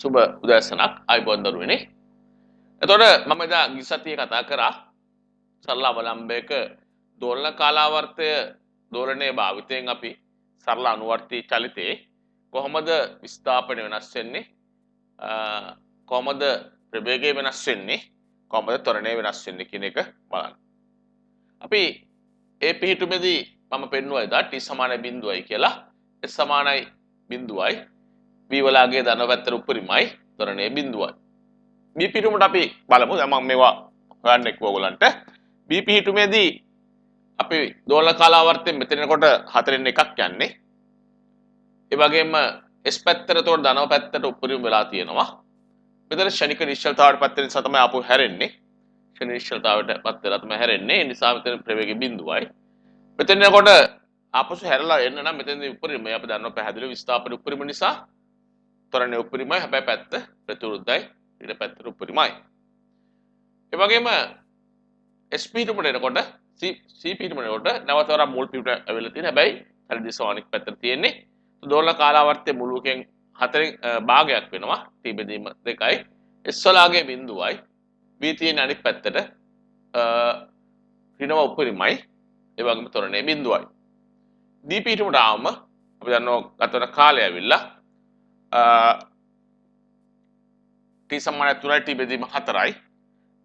සුබ උදෑසනක් අයිබෝන් දරුවනේ. එතකොට මම එදා ගිය සතියේ කතා කරා සරල අවලම්බයක දෝලන කාලාවර්තය දෝලනයේ භාවිතයෙන් අපි සරල අනුවර්තී චලිතේ කොහොමද විස්ථාපනය වෙනස් වෙන්නේ කොහොමද ප්‍රවේගය වෙනස් වෙන්නේ කොහොමද ත්වරණය වෙනස් වෙන්නේ කියන එක බලන්න. අපි ඒ පිහිටුමේදී මම පෙන්නුවා එදා t සමාන 0යි කියලා. s සමානයි 0යි v වලගේ ධන පැත්තට උපරිමයි ත්වරණය 0යි. b පිහිටුමට අපි බලමු. දැන් මම මේවා හොයන්න එක්ක ඔයගලන්ට b පිහිටුමේදී අපි දෝලන කාලාවර්තයෙන් මෙතනකොට 4න් එකක් යන්නේ. ඒ වගේම s පැත්තට තෝර ධනව පැත්තට උපරිම වෙලා තියෙනවා. මෙතන ශනික නිශ්චලතාවට පත් වෙන නිසා තමයි ආපහු හැරෙන්නේ. ශනික නිශ්චලතාවට පත් වෙලා තමයි හැරෙන්නේ. ඒ නිසා මෙතන ප්‍රවේගය 0යි. මෙතනකොට ආපහු හැරලා එන්න නම් මෙතනදී උපරිමයි අපි දන්නවා පැහැදිලිව විස්ථාපන උපරිම නිසා ත්වරණය උපරිමයි. හැබැයි පැත්ත ප්‍රතිවිරුද්ධයි. ඊට පැත්තට උපරිමයි. ඒ වගේම s පිහිටුමට එනකොට c පිහිටුමට එනකොට නැවතවරක් මුල් පිහිටුම ඇවිල්ලා තියෙන. හැබැයි හරි දිශාව අනිත් පැත්තට තියෙන්නේ. දෝලන කාලාවර්තයේ මුලකෙන් 4න් භාගයක් වෙනවා. t බෙදීම 2යි. s වලගේ 0යි. v තියෙන අනිත් පැත්තට ඍණව උපරිමයි. ඒ වගේම ත්වරණය 0යි. d පිහිටුමට ආවම අපි දන්නවා ගත වෙන කාලය ඇවිල්ලා t සමාන 3යි t බෙදීම 4යි.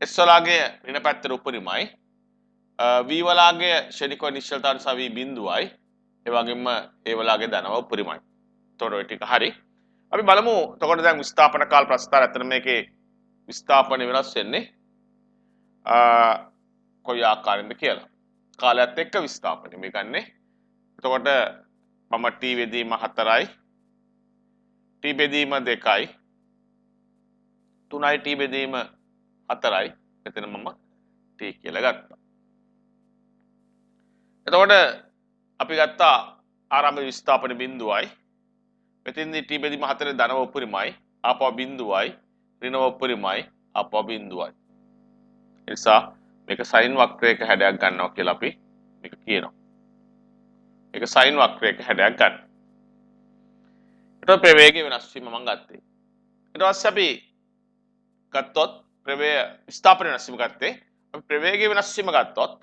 s වලගේ ඍණ පැත්තට උපරිමයි. v වලගේ ශනික නිශ්චලතාව නිසා v 0යි. ඒ වගේම a වලගේ ධනව උපරිමයි. එතකොට ඔය ටික හරි. අපි බලමු එතකොට දැන් විස්ථාපන කාල ප්‍රස්ථාර අතර මේකේ විස්ථාපන වෙනස් වෙන්නේ කොයි ආකාරයෙන්ද කියලා. කාලයත් එක්ක විස්ථාපනය මේ ගන්නේ. එතකොට මම t බෙදීම 4යි t බෙදීම 2යි 3යි t බෙදීම 4යි මෙතන මම t කියලා ගත්තා. එතකොට අපි ගත්තා ආරම්භ විස්ථාපන බිඳුවයි. මෙතෙන්දී t බෙදීම 4 ධනව උපරිමයි ආපහු බිඳුවයි ඍණව උපරිමයි ආපහු බිඳුවයි. ඒ නිසා මේක සයින් වක්‍රයක හැඩයක් ගන්නවා කියලා අපි මේක කියනවා. මේක සයින් වක්‍රයක හැඩයක් ගන්න. ඊට ප්‍රවේගය වෙනස් වීම මම ගත්තේ. ඊට පස්සේ අපි ගත්තොත් ප්‍රවේග විස්ථාපන වෙනස් වීම ගත්තේ. අපි ප්‍රවේගය වෙනස් වීම ගත්තොත්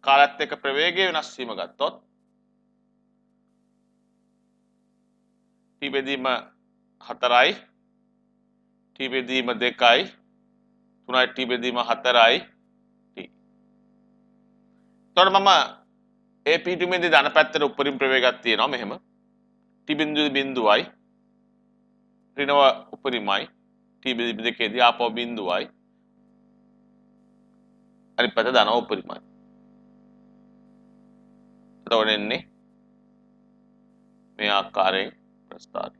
කාලයත් එක්ක ප්‍රවේගය වෙනස් වීම ගත්තොත් t බෙදීම 4යි t බෙදීම 2යි 3යි t බෙදීම 4යි t. එතකොට මම ඒ පිහිටුමේදී ධන පැත්තට උපරිම ප්‍රවේගයක් තියෙනවා මෙහෙම. t බිඳුවයි ඍණව උපරිමයි t බෙදීම 2ේදී ආපහු බිඳුවයි අනිත් පැත්ත ධනව උපරිමයි. එතකොට එන්නේ මේ ආකාරයෙන් ප්‍රස්ථාරය.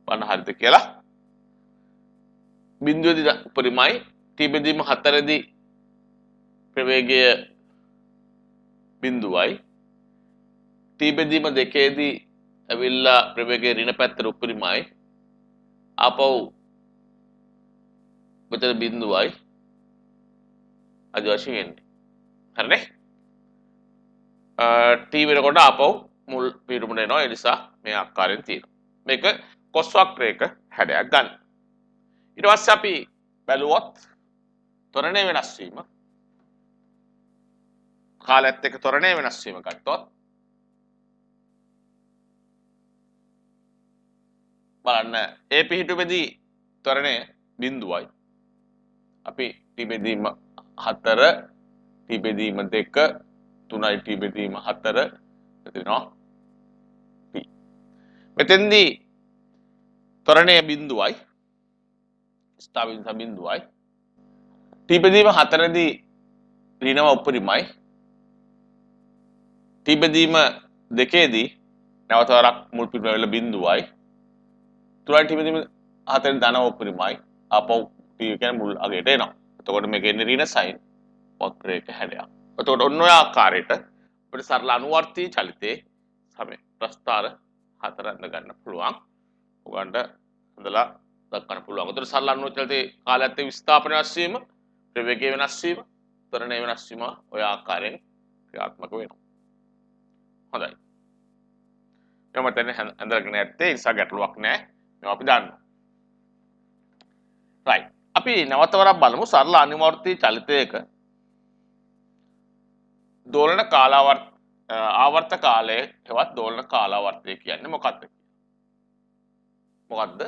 වන්න හරිද කියලා? බිඳුවේදී උපරිමයි t බෙදීම 4ේදී ප්‍රවේගය බිඳුවයි t බෙදීම 2ේදී ඇවිල්ලා ප්‍රවේගය ඍණ පැත්තට උපරිමයි ආපහු මෙතන බිඳුවයි අද වශයෙන් එන්නේ. හරිනේ? t වෙනකොට ආපහු මුල් පිහිටුමට එනවා. ඒ නිසා මේ ආකාරයෙන් තියෙනවා. මේක කොස් වක්‍රයක හැඩයක් ගන්න. ඊට පස්සේ අපි බැලුවොත් ත්වරණය වෙනස් වීම කාලයත් එක්ක ත්වරණය වෙනස් වීම ගත්තොත් බලන්න ඒ පිහිටුමේදී ත්වරණය 0යි. අපි t බෙදීම 4 t බෙදීම 2 3යි t බෙදීම 4 දෙනවා t. මෙතෙන්දී ත්වරණය 0යි. ස්ථාපිත 0යි. t බෙදීම 4දී ඍණව උපරිමයි. t බෙදීම 2ේදී නැවත වරක් මුල් පිටුම වෙලා 0යි. 3යි t බෙදීම 4ෙන් ධනව උපරිමයි. ආපහු t කියන්නේ මුල් අගයට එනවා. එතකොට මේක එන්නේ ඍණ සයින් වක්‍රයක හැඩයක්. එතකොට ඔන්න ඔය ආකාරයට අපිට සරල අනුවර්තී චලිතේ සමේ ප්‍රස්ථාර 4 අඳ ගන්න පුළුවන්. ඔයගන්ට හොඳලා දක්වන්න පුළුවන්. එතකොට සරල අනුවර්තී චලිතේ කාලයත් එක්ක විස්ථාපන වෙනස් වීම, ප්‍රවේගය වෙනස් වීම, ත්වරණය වෙනස් වීම ඔය ආකාරයෙන් ක්‍රියාත්මක වෙනවා. හොඳයි. මේවා මෙතන ඇඳගෙන නැත්තේ ඒ නිසා ගැටලුවක් නැහැ. මේවා අපි දන්නවා. right. අපි නැවත වරක් බලමු සරල අනිවාර්ය චලිතයක දෝලන ආවර්ත කාලය හෙවත් දෝලන කාලාවර්තය කියන්නේ මොකක්ද? මොකක්ද?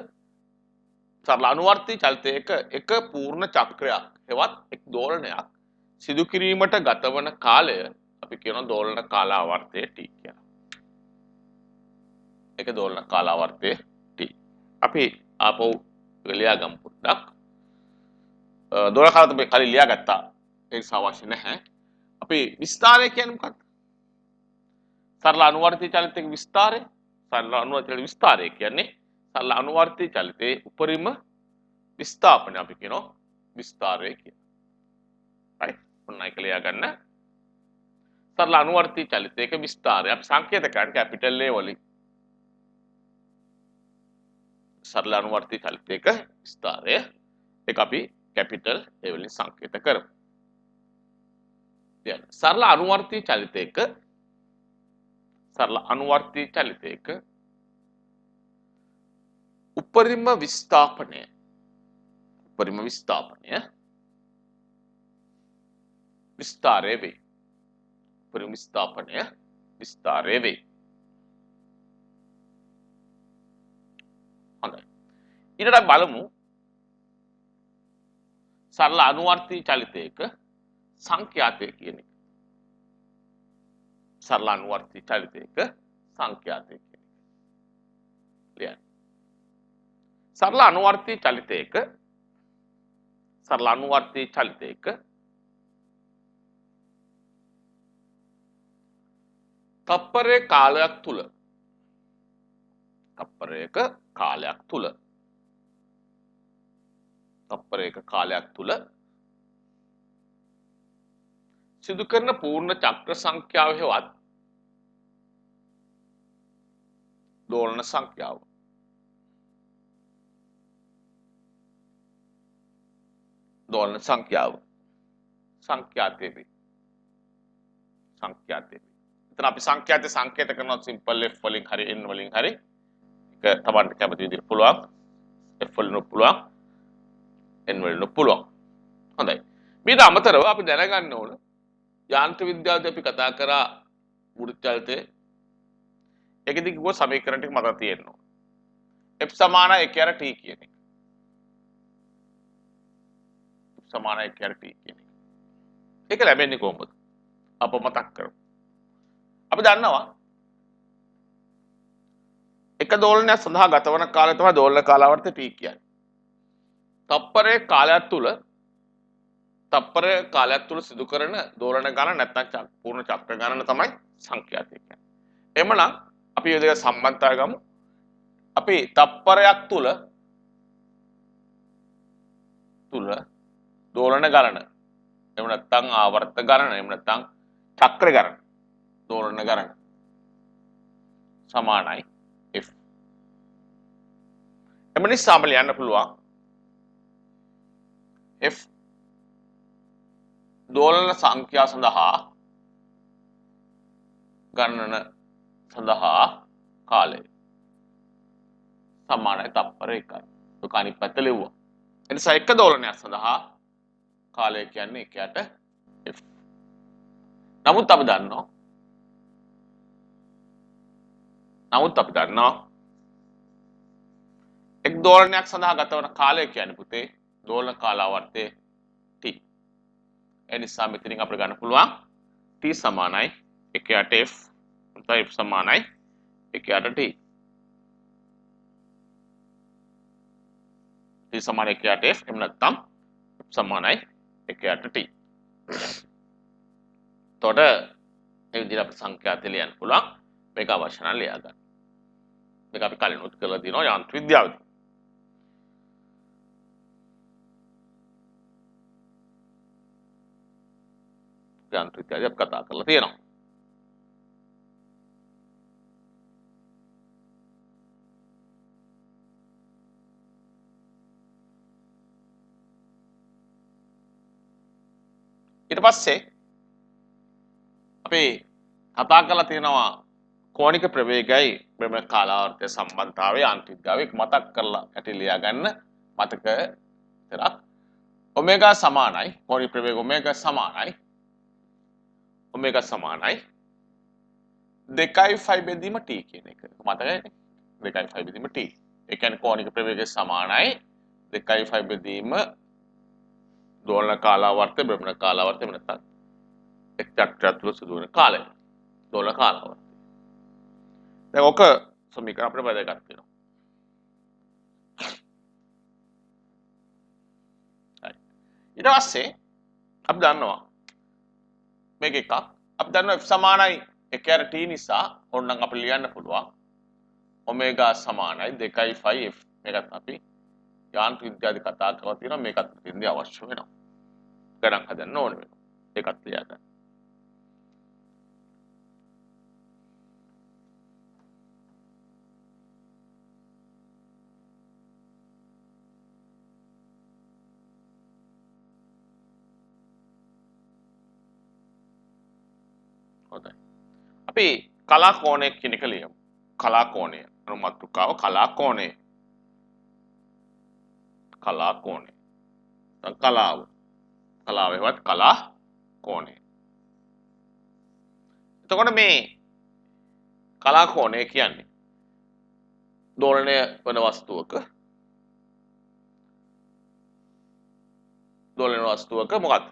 සරල අනුවර්ති චලිතයක එක පූර්ණ චක්‍රයක් හෙවත් එක් දෝලනයක් සිදු කිරීමට ගතවන කාලය අපි කියන දෝලන කාලාවර්තය T කියලා. ඒක දෝලන කාලාවර්තය T. අපි ආපහු ලියා ගමු පොඩ්ඩක්. දෝලන කාලය අපි කලින් ලියා ගත්තා. ඒක අවශ්‍ය නැහැ. අපි විස්තරය කියන්නේ මොකක්ද? සරල අනුවර්ති චලිතයක විස්තරය. සරල අනුවර්ති විස්තරය කියන්නේ සරල අනුවර්ති චලිතයේ උපරිම විස්ථාපනය අපි කියනවා විස්තරය කියලා. right? ඔන්න ඒක ලියා ගන්න. සරල අනුවර්ති චලිතයක විස්තරය අපි සංකේතකයන් කැපිටල් A වලින් සරල අනුවර්ති චලිතයක විස්තරය ඒක අපි කැපිටල් A වලින් සංකේත කරමු. දැන් සරල අනුවර්ති චලිතයක උපරිම විස්ථාපනය විස්තරය වේ. උපරිම විස්ථාපනය විස්තරය වේ. හොඳයි. ඊට බලමු සරල අනුවර්ති චලිතයක සංඛ්‍යාතය කියන එක. සරල අනුවර්ති චලිතයක සංඛ්‍යාතය කියන එක. ලියන්න. සරල අනුවර්ති චලිතයක තප්පරයක කාලයක් තුල සිදු කරන පූර්ණ චක්‍ර සංඛ්‍යාව හෙවත් දෝලන සංඛ්‍යාව සංඛ්‍යාතය වේ. එතන අපි සංඛ්‍යාතය සංකේත කරනවා සිම්පල් F වලින් හරි N වලින් හරි. ඒක තමන්ට කැමති විදිහට පුළුවන්. F වලින් පුළුවන්. N වලින් පුළුවන්. හොඳයි. මේට අමතරව අපි දැනගන්න ඕන යාන්ත්‍ර විද්‍යාවේදී අපි කතා කරා වෘත්ත චලිතය. ඒකෙදි කිව්ව සමීකරණ ටික මතක තියෙන්න ඕන. F සමාන 1 T කියන එක. F සමාන 1 T කියන එක. ඒක ලැබෙන්නේ කොහොමද? අප මතක් කරමු. අපි දන්නවා එක දෝලනයක් සඳහා ගතවන කාලය තමයි දෝලන කාලාවර්තය T කියන්නේ. තප්පරයක කාලයක් තුල සිදු කරන දෝලන ගණන නැත්නම් පූර්ණ චක්‍ර ගණන තමයි සංඛ්‍යාතය කියන්නේ. එhmenan අපි මේ දෙක සම්බන්ධතාවය ගමු. අපි තප්පරයක් තුල දෝලන ගණන එහෙම නැත්නම් ආවර්ත ගණන එහෙම නැත්නම් චක්‍ර ගණන දෝලන ගණන සමානයි F. එම නිසාම ලියන්න පුළුවන් F දෝලන සංඛ්‍යා සඳහා ගණන සඳහා කාලය සමානයි තප්පර 1යි. ඒක අනිත් පැත්ත ලිව්වා. එනිසා එක දෝලනයක් සඳහා කාලය කියන්නේ 1ට F. නමුත් අපි දන්නවා එක් දෝලනයක් සඳහා ගතවන කාලය කියන්නේ පුතේ දෝලන කාලාවර්තය T. ඒ නිසා මෙතනින් අපිට ගන්න පුළුවන් T සමානයි 1ට F. නැත්නම් F සමානයි 1ට T. T සමානයි 1ට F එහෙම නැත්නම් F සමානයි 1ට T. එතකොට ඒ විදිහට අපිට සංඛ්‍යාත ලියන්න පුළුවන්. මේක අවශ්‍ය නම් ලියා ගන්න. මේක අපි කලින් උත් කරලා දිනවා යාන්ත්‍ර විද්‍යාවේදී. යාන්ත්‍ර විද්‍යාවේදී අපි කතා කරලා තියෙනවා. ඊට පස්සේ අපි කතා කරලා තියෙනවා කෝණික ප්‍රවේගයයි භ්‍රමණ කාලාවර්තය සම්බන්ධතාවය යාන්ත්‍රික මතක් කරලා ඇති ලියා ගන්න මතක විතරක් ඔමේගා සමානයි කෝණික ප්‍රවේග ඔමේගා සමානයි 2.5 බෙදීම t කියන එක මතකයි 2.5 බෙදීම t ඒ කියන්නේ කෝණික ප්‍රවේගය සමානයි 2.5 බෙදීම දෝලන කාලාවර්තය භ්‍රමණ කාලාවර්තය නැත්නම් එක් චක්‍රයක් තුළ සිදුවන කාලය දෝලන කාලාවර්තය දැන් ඔක සමීකරණ අපිට වැදගත් වෙනවා. හරි. ඊට පස්සේ අපි දන්නවා මේක එකක් අපි දන්නවා f සමානයි 1 t නිසා ඕනනම් අපිට ලියන්න පුළුවන් ඔමේගා සමානයි 2.5 f මේකත් අපි යාන්ත්‍රික විද්‍යාවේ කතා කරලා තියෙනවා මේකත් ඉතින්දී අවශ්‍ය වෙනවා. ගණන් හදන්න ඕනේ වෙනවා. ඒකත් ලියා ගන්න. හොඳයි. අපි කලා කෝණය කියන එක ලියමු. කලා කෝණය. අනුමාත්‍රිකාව කලා කෝණය. කලා කෝණය. කලාව. කලාවේවත් කලා කෝණය. එතකොට මේ කලා කෝණය කියන්නේ දෝලනය වන වස්තුවක මොකක්ද?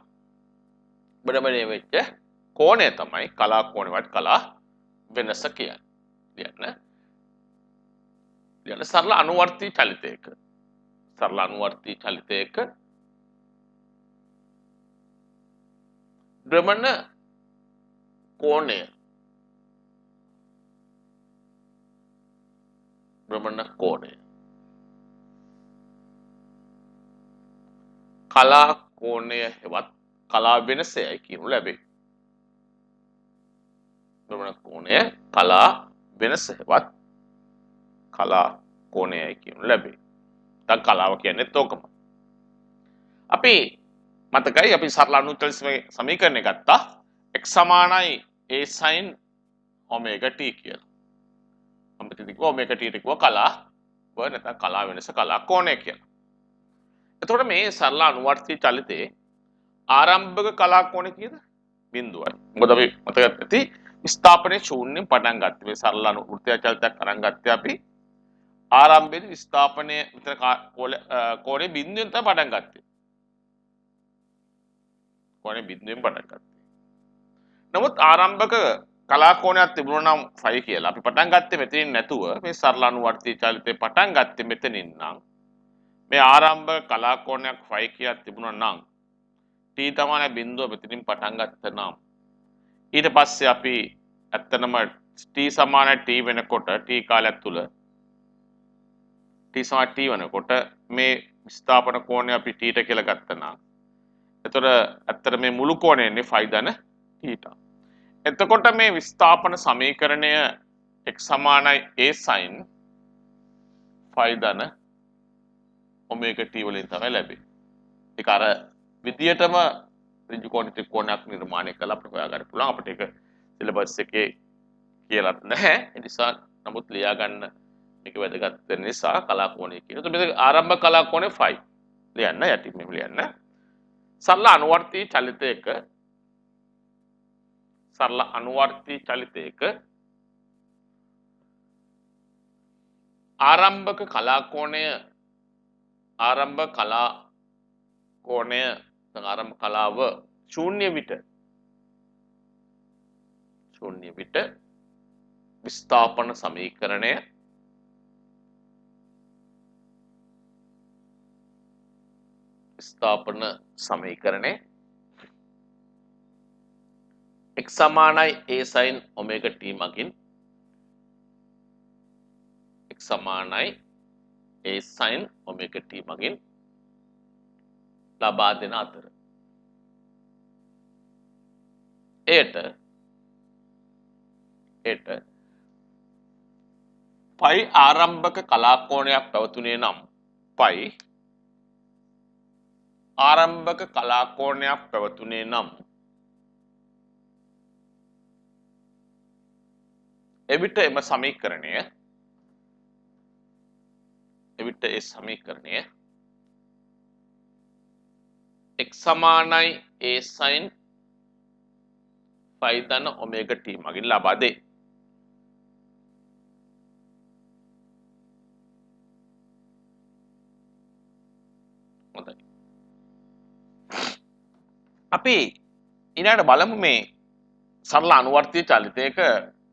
බඩමණේ වෙච්ච කෝණය තමයි කලා කෝණයවත් කලා වෙනස කියන්නේ. ලියන්න සරල අනුවර්තී චලිතයක භ්‍රමණ කෝණය කලා කෝණය හෙවත් කලා වෙනසයයි කියනු ලැබේ. භ්‍රමණ කෝණය කලා වෙනස හෙවත් කලා කෝණයයි කියනු ලැබේ. දැන් කලාව කියන්නේ තෝකම. අපි මතකයි අපි සරල අනුචල සමීකරණය ගත්තා x සමානයි a sin omega t කියලා. අපිට කිව්වා omega t ට කිව්වා කලාව නැත්නම් කලා වෙනස කලා කෝණය කියලා. එතකොට මේ සරල අනුවර්තී චලිතේ ආරම්භක කලා කෝණය කීයද? 0යි. මොකද අපි මතක ඇති විස්ථාපනයේ ශූන්‍යයෙන් පටන් ගත්තේ. මේ සරල අනුවර්තී චලිතයක් අරන් ගත්තේ අපි ආරම්භයේදී විස්ථාපනයේ විතර කෝණය 0ෙන් තමයි පටන් ගත්තේ. කෝණය 0ෙන් පටන් ගත්තේ. නමුත් ආරම්භක කලා කෝණයක් තිබුණා නම් 5 කියලා. අපි පටන් ගත්තේ මෙතනින් නැතුව මේ සරල අනුවර්තී චලිතේ පටන් ගත්තේ මෙතනින් නම් මේ ආරම්භක කලා කෝණයක් 5 කියලා තිබුණා නම් t තමයි බිඳුව මෙතනින් පටන් ගත්ත නම් ඊට පස්සේ අපි ඇත්තනම t සමාන t වෙනකොට t කාලයක් තුල t සමාන t වෙනකොට මේ විස්ථාපන කෝණය අපි t ට කියලා ගත්තා නම් එතකොට ඇත්තට මේ මුළු කෝණය ඉන්නේ 5 ධන θ. එතකොට මේ විස්ථාපන සමීකරණය x සමානයි a sin 5 ධන omega t වලින් තමයි ලැබෙන්නේ. ඒක අර විදියටම ඍජු කෝණික ත්‍රිකෝණයක් නිර්මාණය කළා අපිට හොයාගන්න පුළුවන්. අපිට ඒක සිලබස් එකේ කියලාත් නැහැ. ඒ නිසා නමුත් ලියා ගන්න මේක වැදගත් වෙන නිසා කලා කෝණය කියන. එතකොට මේක ආරම්භ කලා කෝණය 5. ලියන්න යටින් මෙහෙම ලියන්න. සරල අනුවර්තී චලිතයක ආරම්භක කලා කලාව ශූන්‍ය විට විස්ථාපන සමීකරණය x සමානයි a sin omega t මගින් ලබා දෙන අතර එයට පයි ආරම්භක කලා කෝණයක් පැවතුනේ නම් එවිට එම සමීකරණය x සමානයි a sin phi ධන omega t මගින් ලබා දෙයි. හොඳයි. අපි ඊළඟට බලමු මේ සරල අනුවර්තීය චලිතයක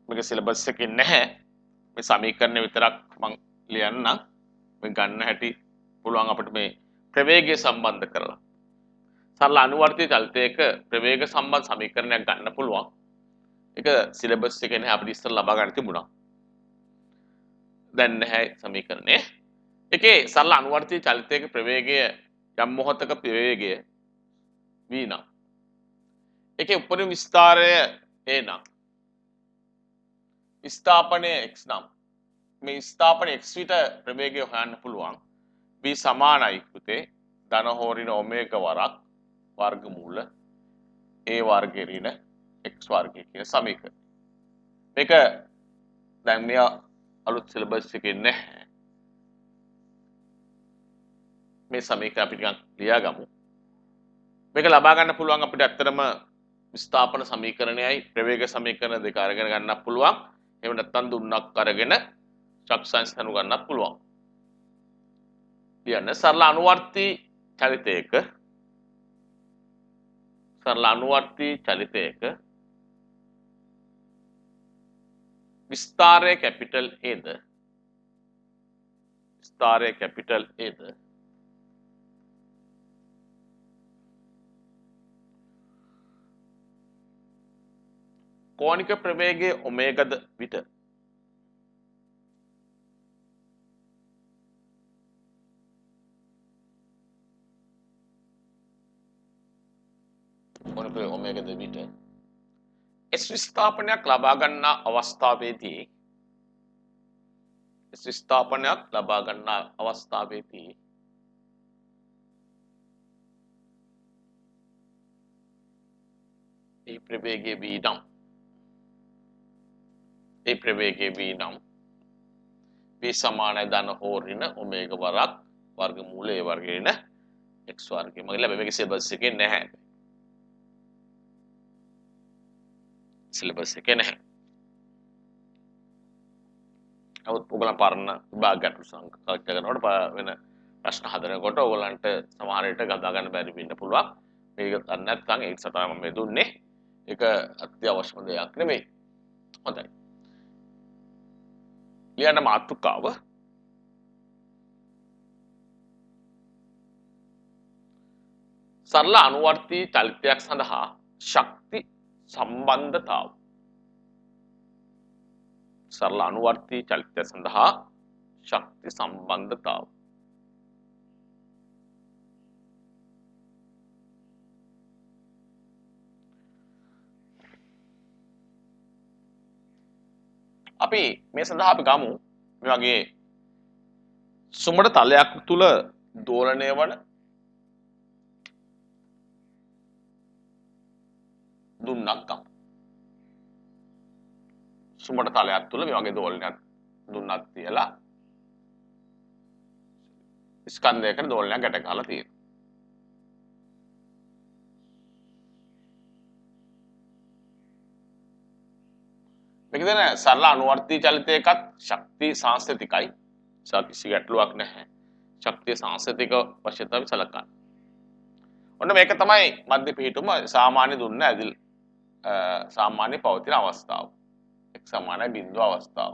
මේක සිලබස් එකේ නැහැ. මේ සමීකරණ විතරක් මම ලියන්නම්. මේ ගන්න හැටි පුළුවන් අපිට මේ ප්‍රවේගය සම්බන්ධ කරලා. සරල අනුවර්තීය චලිතයක ප්‍රවේග සම්බන්ධ සමීකරණයක් ගන්න පුළුවන්. ඒක සිලබස් එකේ නැහැ අපිට ඉස්සර ලබා ගන්න තිබුණා. දැන් නැහැ සමීකරණය. ඒකේ සරල අනුවර්තීය චලිතයක ප්‍රවේගය යම් මොහොතක ප්‍රවේගය v නම් ඒකේ උපරිම විස්තාරය a නම් විස්ථාපනය x නම් මේ විස්ථාපන x විට ප්‍රවේගය හොයන්න පුළුවන් v සමානයි පුතේ ධන හෝ ඍණ ඔමේගා වරක් වර්ගමූල a වර්ගය ඍණ x වර්ගය කියන සමීකරණය. මේක දැන් මේ අලුත් සිලබස් එකේ නැහැ. මේ සමීකරණ අපි ටිකක් ලියාගමු. මේක ලබා ගන්න පුළුවන් අපිට ඇත්තටම විස්ථාපන සමීකරණයයි ප්‍රවේග සමීකරණ දෙක අරගෙන ගන්නත් පුළුවන්. එහෙම නැත්නම් දුන්නක් අරගෙන ශක්තිසංස හඳු ගන්නත් පුළුවන්. කියන්න සරල අනුවර්තී චලිතයක විස්තාරය කැපිටල් A ද කෝණික ප්‍රවේගයේ ඔමේගාද විට කෝණික ඔමේගාද විට S විස්ථාපනයක් ලබා ගන්නා අවස්ථාවේදී ඒ ප්‍රවේගයේ v නම් v සමානයි ධන හෝ ඍණ ඔමේගා වරක් වර්ගමූල a වර්ගය ඍණ x වර්ගය. මම ලැබෙ මේක සිලබස් එකේ නැහැ. නමුත් ඔයගොල්ලන් පරණ විභාගයට සංකල්ප කරනකොට වෙන ප්‍රශ්න හදනකොට ඔයගොල්ලන්ට සමහර විට ගදා ගන්න බැරි වෙන්න පුළුවන්. මේක දන්නේ නැත්නම් ඒක තමයි මම මේ දුන්නේ. ඒක අත්‍යවශ්‍යම දෙයක් නෙමෙයි. හොඳයි. ලියන මාතෘකාව සරල අනුවර්තී චලිතයක් සඳහා ශක්ති සම්බන්ධතාව. අපි මේ සඳහා අපි ගමු මේ වගේ සුමට තලයක් තුල දෝලණය වන දුන්නක් ගමු. සුමට තලයක් තුල මේ වගේ දෝලනයක් දුන්නක් තියලා ස්කන්ධයකට දෝලනයක් ගැට ගහලා තියෙනවා. මේක දැන සරල අනුවර්තී චලිතයකත් ශක්ති සාංශතිකයි. කිසි ගැටලුවක් නැහැ. ශක්තිය සාංශතික වශයෙන් තමයි සලකන්නේ. ඔන්න මේක තමයි මධ්‍ය පිහිටුම සාමාන්‍ය දුන්න ඇදිල් සාමාන්‍ය පවතින අවස්ථාව. x සමානයි බිඳුව අවස්ථාව.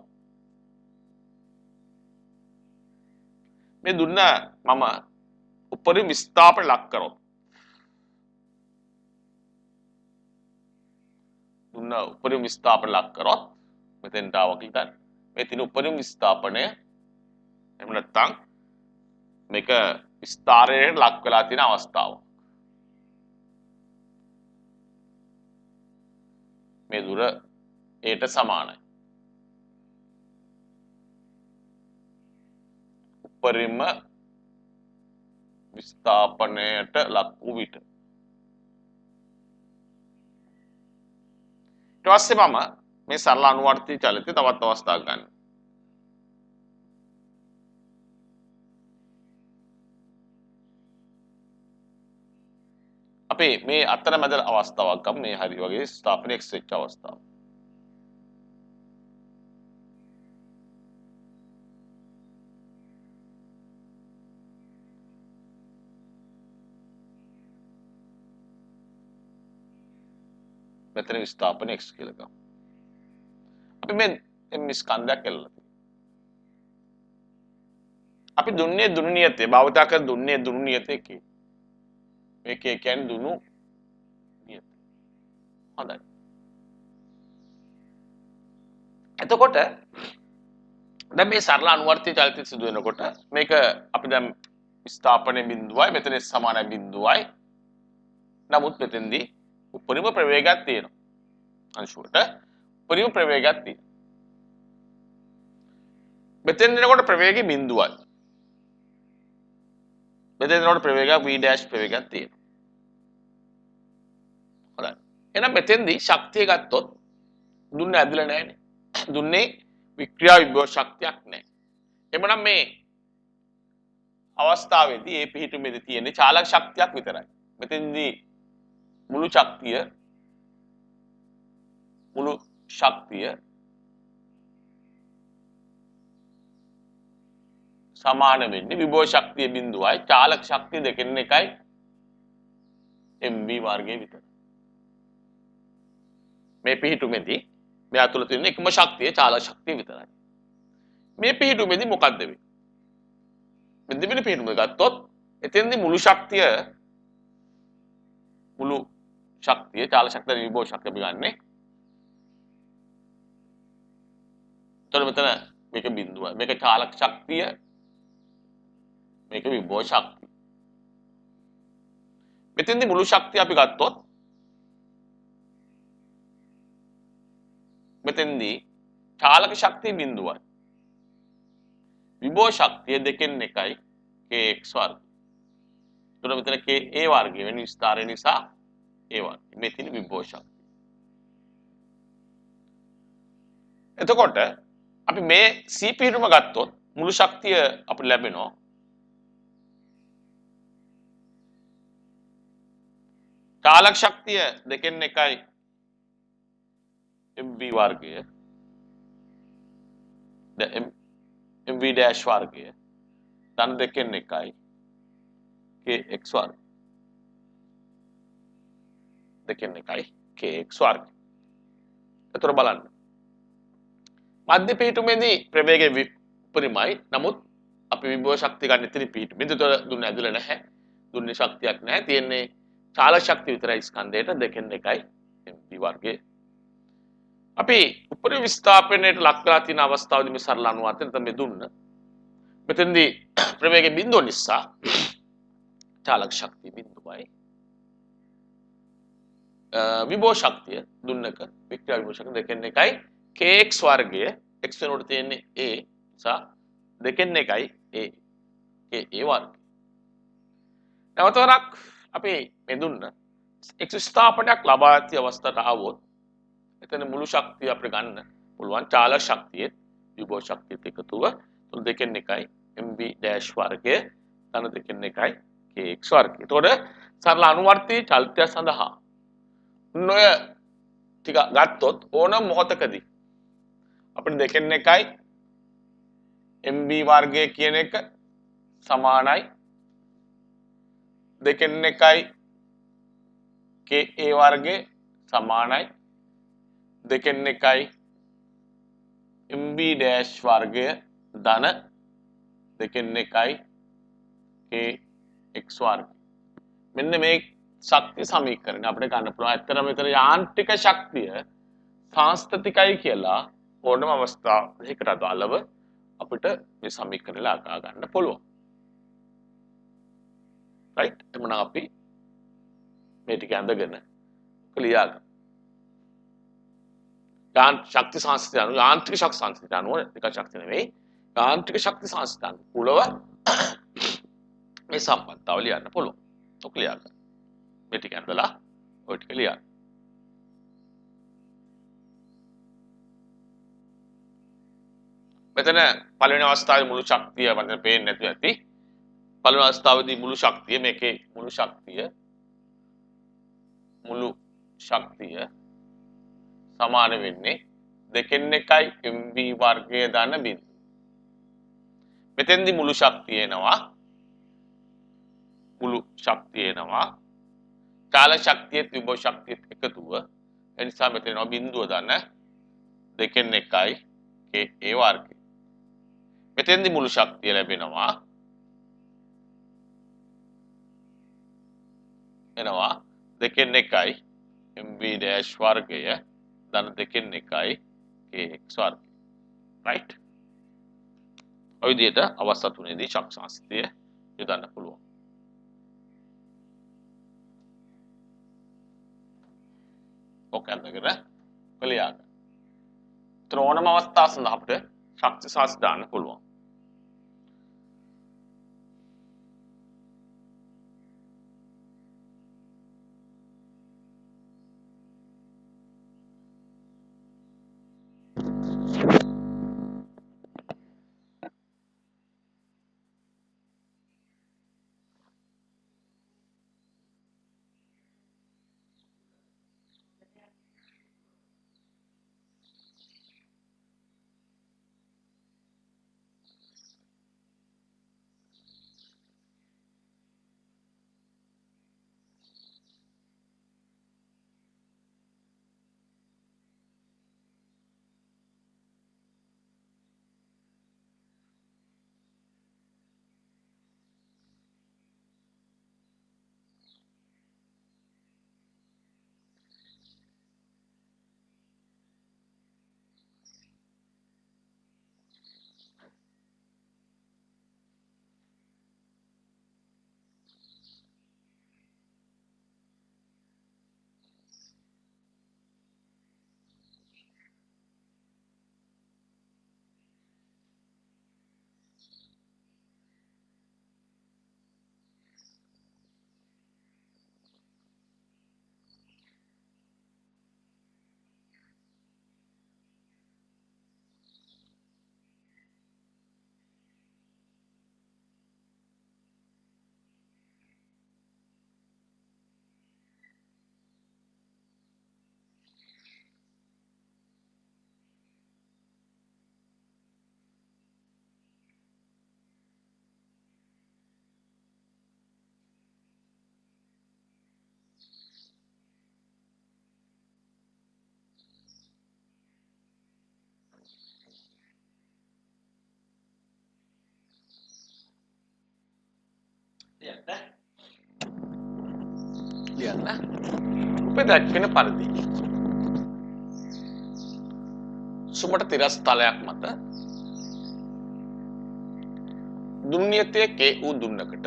මේ දුන්න මම උපරිම විස්ථාපන ලක් කරොත් දුන්න උපරිම විස්ථාපන ලක් කරොත් මෙතෙන්ට ආවා කියලා මේ තියෙන උපරිම විස්ථාපනය එහෙම නැත්නම් මේක විස්තරයට ලක් වෙලා තියෙන අවස්ථාව. මේ දුර ඒට සමානයි. උපරිම විස්ථාපනයට ලක් වූ විට ඊට පස්සේ මම මේ සරල අනුවර්තී චලිතය තවත් අවස්ථාවක් ගන්න. අපි මේ අතරමැද අවස්ථාවක් ගමු මේ හරි වගේ ස්ථාපනය x වෙච්ච අවස්ථාව. මෙතන ස්ථාපනය x කියලා ගමු. අපි මේ ස්කන්ධයක් එල්ලලා තියෙනවා. අපි දුන්නේ දුනු නියතේ භාවිතා කර දුන්නේ දුනු නියතේ කේ. මේකේ කියන්නේ දුනු නියත. හොඳයි. එතකොට දැන් මේ සරල අනුවර්තී චලිතය සිදු වෙනකොට මේක අපි දැන් ස්ථාපනයේ බිඳුවයි මෙතන සමාන බිඳුවයි. නමුත් මෙතෙන්දී උපරිම ප්‍රවේගයක් තියෙනවා. අංශුවට උපරිම ප්‍රවේගයක් තියෙනවා. මෙතෙන් එනකොට ප්‍රවේගය බිඳුවයි. මෙතෙන් එනකොට ප්‍රවේගයක් v' ප්‍රවේගයක් තියෙනවා. හොඳයි. එහෙනම් මෙතෙන්දී ශක්තිය ගත්තොත් දුන්නේ ඇදලා නැහැනේ. දුන්නේ වික්‍රියා විභව ශක්තියක් නැහැ. එමනම් මේ අවස්ථාවේදී ඒ පිහිටුමේදී තියෙන්නේ චාලක ශක්තියක් විතරයි. මෙතෙන්දී මුළු ශක්තිය සමාන වෙන්නේ විභව ශක්තිය බිඳුවයි චාලක ශක්තිය දෙකෙන් එකයි mv වර්ගයේ විතර. මේ පිහිටුමේදී මේ අතුල තියෙන එකම ශක්තිය චාලක ශක්තිය විතරයි. මේ පිහිටුමේදී මොකක්ද වෙන්නේ? මේ දෙවෙනි පිහිටුම ගත්තොත් එතෙන්දී මුළු ශක්තිය චාලක ශක්තිය විභව ශක්තිය අපි ගන්නෙ. එතකොට මෙතන මේක බිඳුවයි. මේක චාලක ශක්තිය මේක විභව ශක්තිය. මෙතෙන්දී මුළු ශක්තිය අපි ගත්තොත් මෙතෙන්දී චාලක ශක්තිය බිඳුවයි. විභව ශක්තිය දෙකෙන් එකයි kx වර්ගය. එතකොට මෙතන ka වර්ගය වෙන විස්තරය නිසා a වර්ගය. මේ තියෙන විභව ශක්තිය. එතකොට අපි මේ c පිහිටුම ගත්තොත් මුළු ශක්තිය අපිට ලැබෙනවා චාලක ශක්තිය දෙකෙන් එකයි mv වර්ගය mv dash වර්ගය ධන දෙකෙන් එකයි kx වර්ගය දෙකෙන් එකයි kx වර්ගය. එතකොට බලන්න මධ්‍ය පිහිටුමේදී ප්‍රවේගය උපරිමයි. නමුත් අපි විභව ශක්තිය ගන්න ඉතින් පිහිටුමේදී දුන්නේ ඇදලා නැහැ. දුන්නේ ශක්තියක් නැහැ. තියෙන්නේ චාලක ශක්තිය විතරයි ස්කන්ධයට දෙකෙන් එකයි mv වර්ගය. අපි උපරිම විස්ථාපනයට ලක් කරලා තියෙන අවස්ථාවේදී මේ සරල අනුවර්තය තමයි දුන්න. මෙතෙන්දී ප්‍රවේගය බිඳුව නිසා චාලක ශක්තිය බිඳුවයි. විභව ශක්තිය දුන්නක වික්‍රියා විභව ශක්තිය දෙකෙන් එකයි kx වර්ගය x වෙනකොට තියෙන්නේ a නිසා දෙකෙන් එකයි a වර්ගය. නැවතවරක් අපි මේ දුන්න x ස්ථාපනයක් ලබා ඇති අවස්ථාවට ආවොත් එතන මුළු ශක්තිය අපිට ගන්න පුළුවන් චාලක ශක්තියේ විභව ශක්තියත් එකතුව තුන දෙකෙන් එකයි mv dash වර්ගය ධන දෙකෙන් එකයි kx වර්ගය. එතකොට සරල අනුවර්තී චලිතය සඳහා නොය ටික ගත්තොත් ඕනම මොහොතකදී අපිට දෙකෙන් එකයි mv වර්ගය කියන එක සමානයි දෙකෙන් එකයි ka වර්ගය සමානයි දෙකෙන් එකයි mv dash වර්ගය ධන දෙකෙන් එකයි kx වර්ගය. මෙන්න මේ ශක්ති සමීකරණය අපිට ගන්න පුළුවන්. ඇත්තටම මෙතන යාන්ත්‍රික ශක්තිය සාංස්ථතිකයි කියලා ඕනම අවස්ථාවකට අදාළව අපිට මේ සමීකරණය ලකා ගන්න පුළුවන්. රයිට්? එමුනම් අපි මේ ටික අඳගෙන ක්ලියා ගන්න. ශක්ති සංස්ථිත අනුව යාන්ත්‍රික ශක්ති සංස්ථිත අනුව එක ශක්තිය නෙවෙයි යාන්ත්‍රික ශක්ති සංස්ථිත අනුව කුලව මේ සම්බන්ධතාව ලියන්න පුළුවන්. ඔක ලියා ගන්න. මේ ටික ඇඳලා ඔය ටික ලියන්න. මෙතන පළවෙනි අවස්ථාවේ මුළු ශක්තිය මට පේන්නේ නැතුව ඇති. පළවෙනි අවස්ථාවේදී මුළු ශක්තිය මේකේ මුළු ශක්තිය සමාන වෙන්නේ 2 mv වර්ගය ධන බිඳුව. මෙතෙන්දී මුළු ශක්තිය එනවා. චාල ශක්තියත් විභව ශක්තියත් එකතුව. ඒ නිසා මෙතන එනවා බිඳුව ධන 2 ka වර්ගය. මෙතෙන්දී මුළු ශක්තිය ලැබෙනවා 2 mv dash වර්ගය ධන 2 kx වර්ගය. right? ඔය විදිහට අවස්ථා තුනේදී ශක්ති සංස්ථිතිය යොදන්න පුළුවන්. ඔක අඳගෙන ක්ලියර්. ත්‍රෝණම අවස්ථාව සඳහා අපිට ශක්ති සංස්ථිතිය දාන්න පුළුවන්. ලියන්න. උපේ දැක්වෙන පරිදි සුමට තිරස් තලයක් මත දුන්නියතේ K වූ දුන්නකට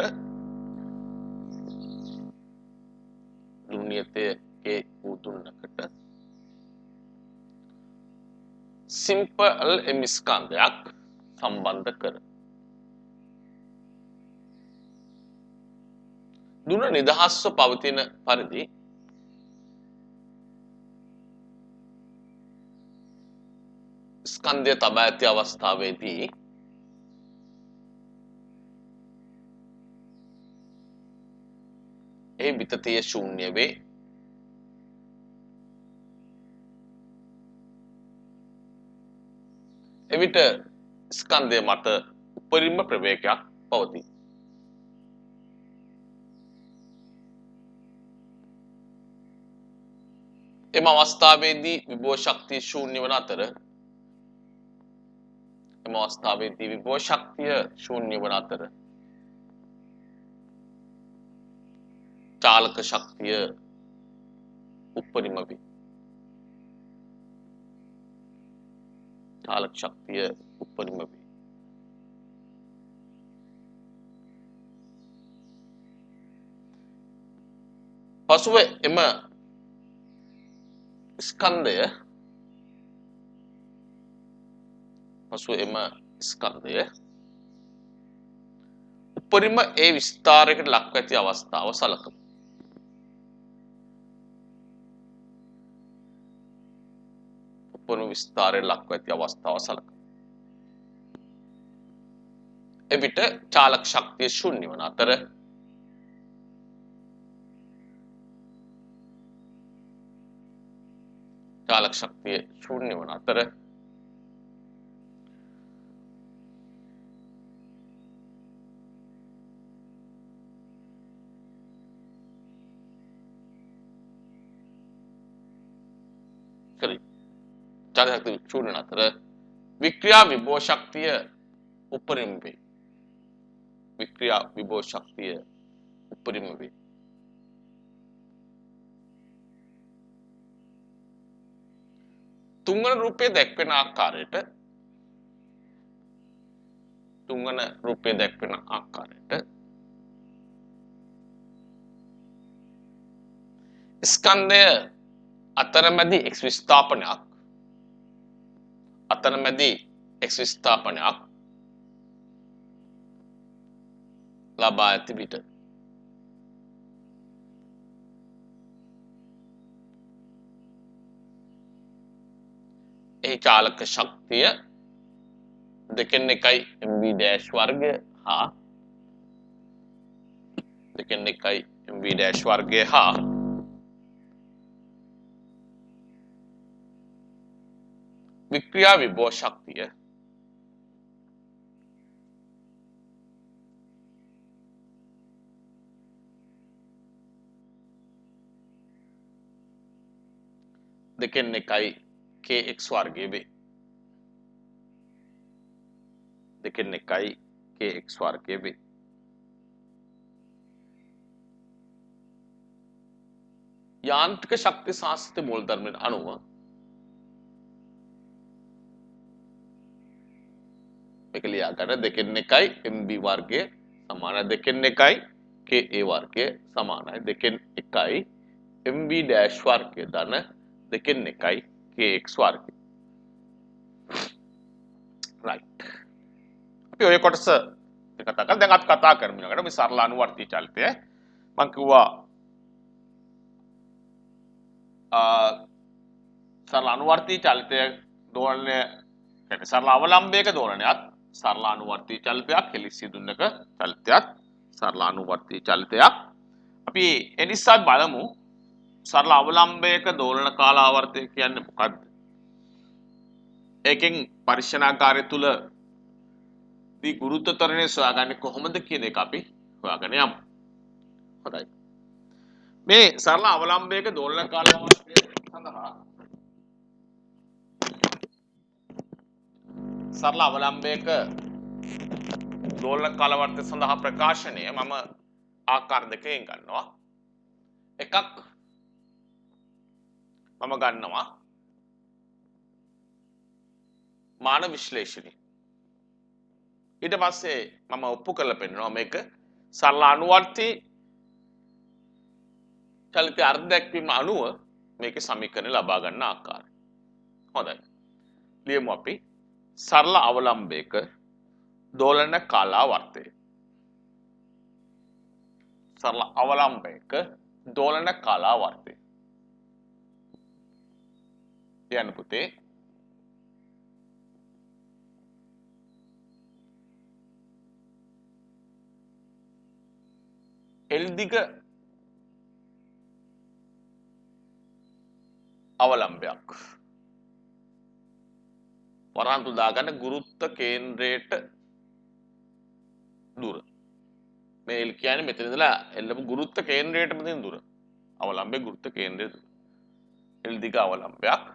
සිම්පල් M ස්කන්ධයක් සම්බන්ධ කර දුන නිදහස්ව පවතින පරිදි ස්කන්ධය තබා ඇති අවස්ථාවේදී ඒ විතතිය ශූන්‍ය වේ. එවිට ස්කන්ධය මත උපරිම ප්‍රවේගයක් පවතී. එම අවස්ථාවේදී විභව ශක්තිය ශූන්‍ය වන අතර චාලක ශක්තිය උපරිම වේ. පසුව එම ස්කන්ධය උපරිම ඒ විස්තරයකට ලක්ව ඇති අවස්ථාව සලකමු. උපරිම විස්තරයට ලක්ව ඇති අවස්ථාව සලකමු. එවිට චාලක ශක්තිය ශුන්‍ය වන අතර චාලක ශක්තිය ශුන්‍ය වන අතර චාලක ශක්තිය ශුන්‍ය වන අතර වික්‍රියා විභව ශක්තිය උපරිම වේ. වික්‍රියා විභව ශක්තිය උපරිම වේ. තුන්වන රූපයේ දැක්වෙන ආකාරයට ස්කන්ධය අතරමැදි එක්ස් විස්ථාපනයක් ලබා ඇති විට එහි චාලක ශක්තිය දෙකෙන් එකයි mv dash වර්ගය හා වික්‍රියා විභව ශක්තිය දෙකෙන් එකයි kx වර්ගය වේ. යාන්ත්‍රික ශක්ති සාස්ත්‍ය මූලධර්මයට අනුව මේක ලියා ගන්න දෙකෙන් එකයි mb වර්ගය සමානයි දෙකෙන් එකයි ka වර්ගය සමානයි දෙකෙන් එකයි mb dash වර්ගය ධන දෙකෙන් එකයි kx වර්ගය. right. අපි ඔය කොටස කතා කරලා දැන් අපි කතා කරමු ඊළඟට මේ සරල අනුවර්තී චලිතය. මම කිව්වා සරල අනුවර්තී චලිතය දෝලනය කියන්නේ සරල අවලම්බයක දෝලනයත් සරල අනුවර්තී චලිතයක් හෙලිසිදුන්නක චලිතයක් සරල අනුවර්තී චලිතයක්. අපි එනිසා බලමු සරල අවලම්බයක දෝලන කාලාවර්තය කියන්නේ මොකක්ද? ඒකෙන් පරිශනාකාරය තුල දී ගුරුත්ව ත්වරණය සොයාගන්නේ කොහොමද කියන එක අපි හොයාගෙන යමු. හොඳයි. මේ සරල අවලම්බයක දෝලන කාලාවර්තය සඳහා සරල අවලම්බයක දෝලන කාලාවර්තය සඳහා ප්‍රකාශනය මම ආකාර දෙකකින් ගන්නවා. එකක් මම ගන්නවා මාන විශ්ලේෂණය. ඊට පස්සේ මම ඔප්පු කරලා පෙන්නනවා මේක සරල අනුවර්තී චලිතය අර්ධ දැක්වීම අනුව මේකේ සමීකරණය ලබා ගන්න ආකාරය. හොඳයි. ලියමු අපි සරල අවලම්බයක දෝලන කාලාවර්තය. සරල අවලම්බයක දෝලන කාලාවර්තය. යන්න පුතේ L දිග අවලම්බයක් වරන්තු දාගන්න ගුරුත්ව කේන්ද්‍රයට දුර. මේ L කියන්නේ මෙතන ඉඳලා එල්ලපු ගුරුත්ව කේන්ද්‍රයට මෙතන දුර. අවලම්බයේ ගුරුත්ව කේන්ද්‍රය දුර. L දිග අවලම්බයක්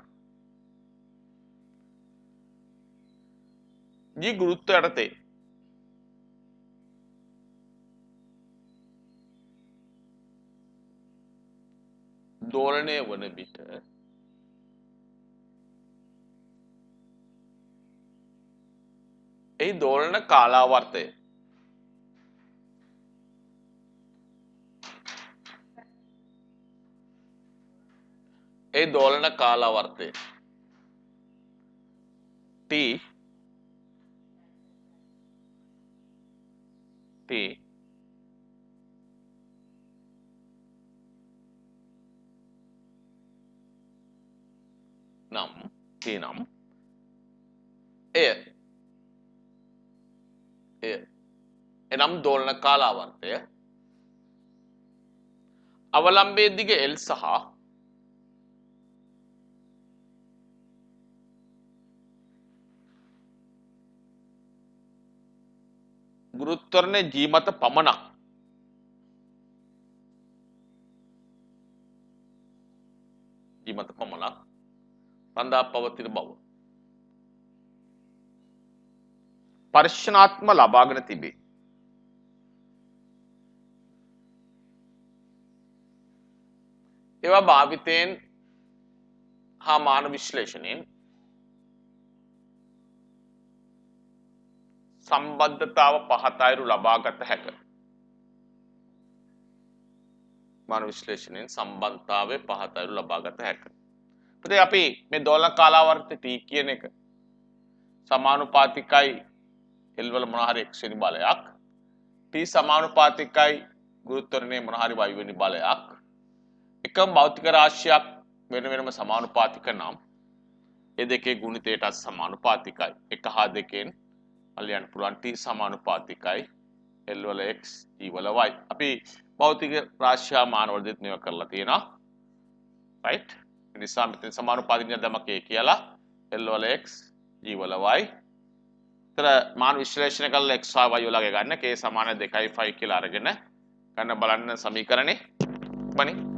G ගුරුත්ව යටතේ දෝලනය වන විට ඒ දෝලන කාලාවර්තය T නම් එය එනම් දෝලන කාලාවර්තය අවලම්බයේ දිග L සහ ගුරුත්වරණය G මත පමණක් රඳා පවතින බව පරික්ෂණාත්මක ලබාගෙන තිබේ. ඒවා භාවිතයෙන් හා මාන විශ්ලේෂණයෙන් සම්බන්ධතාව පහත අයුරු ලබාගත හැක. මාන විශ්ලේෂණයෙන් සම්බන්ධතාවයේ පහත අයුරු ලබාගත හැක. ඉතින් අපි මේ දෝලන කාලාවර්තය T කියන එක සමානුපාතිකයි L වල මොන හරි x වෙනි බලයක් T සමානුපාතිකයි ගුරුත්වරණයේ මොන හරි y වෙනි බලයක් එකම භෞතික රාශියක් වෙන වෙනම සමානුපාතික නම් ඒ දෙකේ ගුණිතයට සමානුපාතිකයි 1 හා 2න් අල්ලයන් පුළුවන් T සමානුපාතිකයි L වල x G වල y අපි භෞතික රාශිය මාන වලදීත් මේක කරලා තියෙනවා right ඒ නිසා මෙතන සමානුපාතික නියතමක A කියලා L වල x G වල y තර මාන විශ්ලේෂණය කරලා x y වලගේ ගන්න k සමාන 2.5 කියලා අරගෙන ගන්න බලන්න සමීකරණේ බණි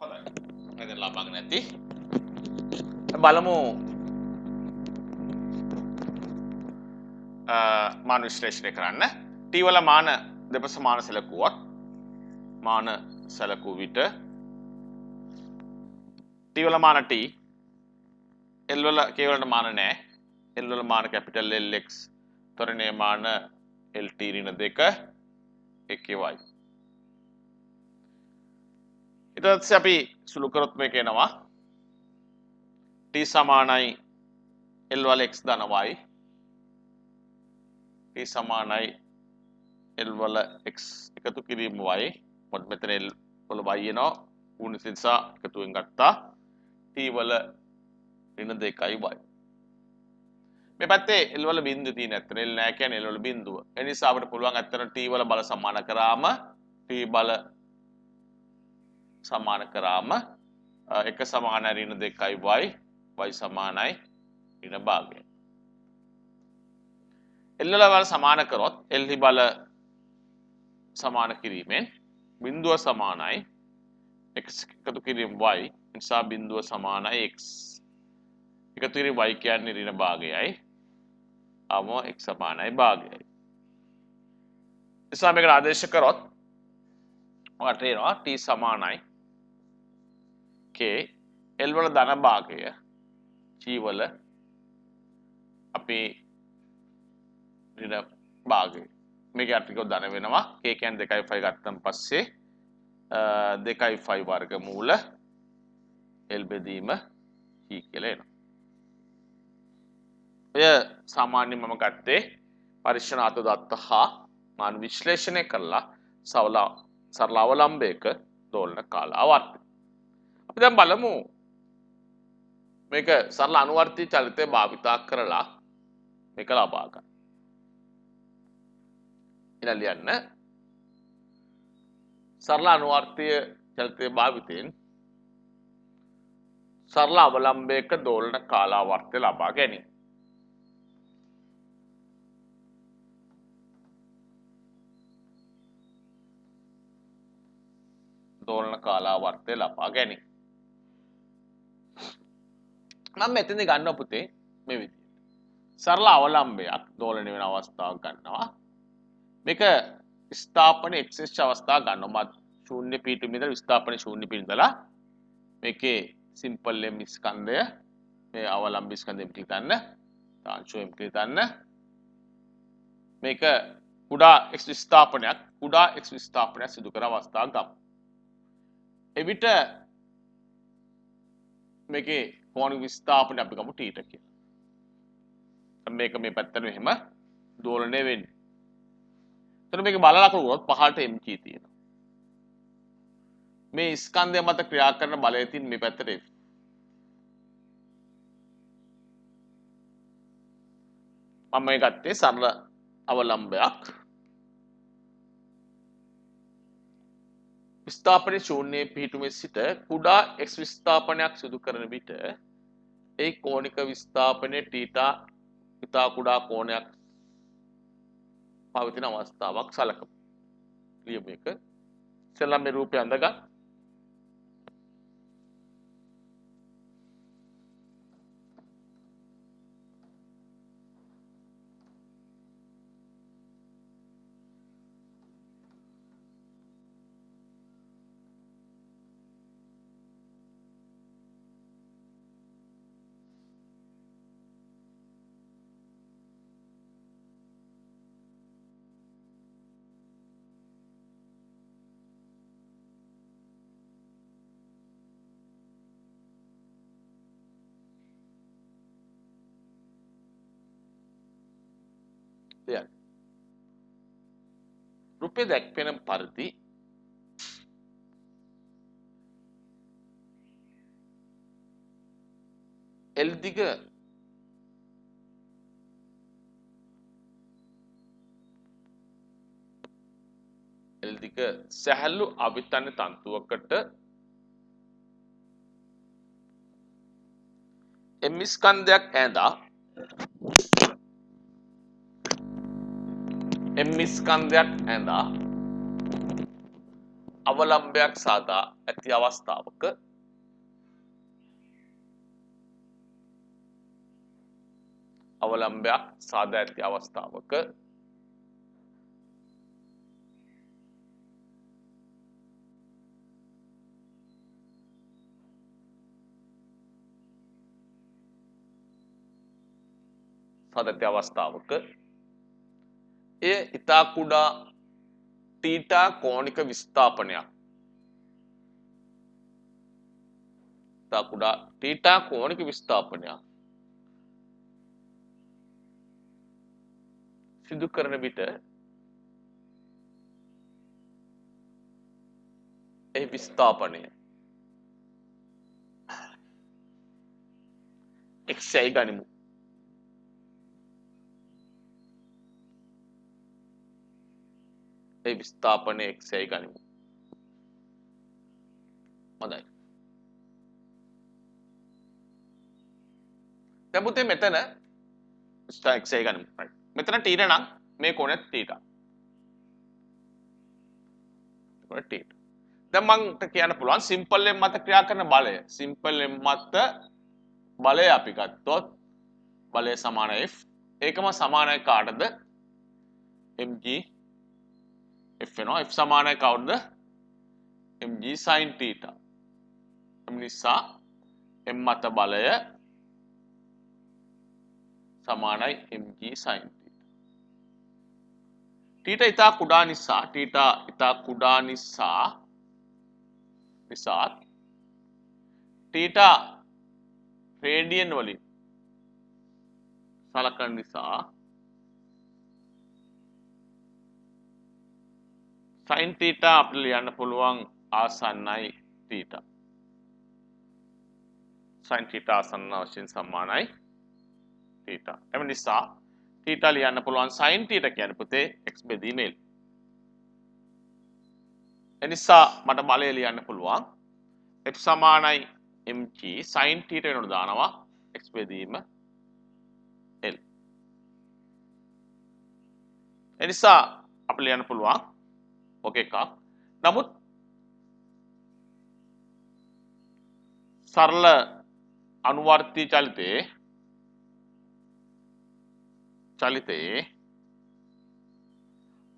හොඳයි නේද ලබාගෙන නැති බලමු මාන විශ්ලේෂණය කරන්න T වල මාන දෙපස මාන සැලකුවත් මාන සැලකුව විට T වල මාන T L වල K වලට මාන නැහැ L වල මාන කැපිටල් LX ත්වරණයේ මාන LT ඍණ 2 AKY ඊට පස්සේ අපි සුළු කරොත් මේක එනවා T සමානයි L වල x ධන y T සමානයි L වල x එකතු කිරීම y මොකද මෙතන L කොළ y එනවා ගුණ නිසා එකතුවෙන් ගත්තා t වල ඍණ 2යි y. මේ පැත්තේ l වල බිඳුව තියෙන ඇත්තට l නෑ කියන්නේ l වල බිඳුව. ඒ නිසා අපිට පුළුවන් ඇත්තට t වල බල සමාන කරාම t බල සමාන කරාම එක සමානයි ඍණ 2යි y සමානයි ඍණ භාගය. l වල බල සමාන කරොත් l බල සමාන කිරීමෙන් බිඳුව සමානයි x එකතු කිරීම y නිසා බිඳුව සමානයි x එකතු කිරීම y කියන්නේ ඍණ භාගයයි අම x සමානයි භාගයයි. නිසා මේකට ආදේශ කරොත් ඔයාලට එනවා t සමානයි k l වල ධන භාගය g වල අපේ ඍණ භාගය. මේක අට්ටිකව ධන වෙනවා k කියන්නේ 2.5 ගත්තන් පස්සේ 2.5 වර්ගමූල l බෙදීම g කියලා එනවා. ඔය සාමාන්‍යයෙන් මම ගත්තේ පරික්ෂණාත්මක දත්ත හා මාන විශ්ලේෂණය කරලා සරල අවලම්බයක දෝලන කාල ආවර්තය. අපි දැන් බලමු මේක සරල අනුවර්තී චලිතය භාවිතා කරලා මේක ලබා ගන්න. ඊළඟ ලියන්න සරල අනුවර්තීය චලිතය භාවිතයෙන් සරල අවලම්බයක දෝලන කාලාවර්තය ලබා ගැනීම. දෝලන කාලාවර්තය ලබා ගැනීම. මම මෙතනදී ගන්නවා පුතේ මේ විදිහට. සරල අවලම්බයක් දෝලනය වෙන අවස්ථාවක් ගන්නවා. මේක ස්ථාපන එක්සෙස් අවස්ථාව ගන්නවා. ශූන්‍ය පීඨ ඉඳලා විස්ථාපන ශූන්‍ය පීඨ ඉඳලා මේකේ සිම්පල් m ස්කන්ධය මේ අවලම්බ ස්කන්ධය m ගන්න. තාංශු m ගන්න. මේක කුඩා x විස්ථාපනයක් සිදු කර අවස්ථාවක් ගමු. එවිට මේකේ කෝණ විස්ථාපනය අපි ගමු t කියලා. මේක මේ පැත්තට මෙහෙම දෝලණය වෙන්නේ. එතකොට මේක බලලා කරුවොත් පහළට mg තියෙනවා. මේ ස්කන්ධය මත ක්‍රියා කරන බලය තියෙන මේ පැත්තට F. මම මේ ගත්තේ සරල අවලම්බයක්. විස්ථාපනයේ ශූන්‍යයේ පිහිටුමේ සිට කුඩා x විස්ථාපනයක් සිදු කරන විට ඒ කෝණික විස්ථාපනයේ θ ඉතා කුඩා කෝණයක් පවතින අවස්ථාවක් සැලකමු. ලියමු එක. ඉතින් මේ රූපය අඳගන්න. රූපේ දැක්වෙන පරිදි L දිග සැහැල්ලු අවිතන්‍ය තන්තුවකට M ස්කන්ධයක් ඇඳා අවලම්බයක් සාදා ඇති අවස්ථාවක එය ඉතා කුඩා θ කෝණික විස්ථාපනයක් සිදු කරන විට එහි විස්ථාපනය x යයි ගනිමු. එහි විස්ථාපනය x යයි ගනිමු. හොඳයි. දැන් පුතේ මෙතන x යයි ගනිමු. right. මෙතන t නම් මේ කොනෙත් θ. කොනෙත් θ. දැන් මන්ට කියන්න පුළුවන් සිම්පල් m මත ක්‍රියා කරන බලය. සිම්පල් m මත බලය අපි ගත්තොත් බලය සමාන F. ඒකම සමානයි කාටද? mg F වෙනවා. F සමානයි කවුද? mg sin θ. එම නිසා m මත බලය සමානයි mg sin θ. θ ඉතා කුඩා නිසා θ ඉතා කුඩා නිසා θ රේඩියන් වලින් සලකන නිසා sin θ අපිට ලියන්න පුළුවන් ආසන්නයි θ. sin θ ආසන්න වශයෙන් සමානයි θ. එම නිසා θ ලියන්න පුළුවන් sin θ කියන්නේ පුතේ x බෙදීම l. එනිසා මට බලය ලියන්න පුළුවන් f සමානයි mg sin θ වෙනකොට දානවා x බෙදීම l. එනිසා අපිට ලියන්න පුළුවන් ඔක එකක්. නමුත් සරල අනුවර්තී චලිතයේ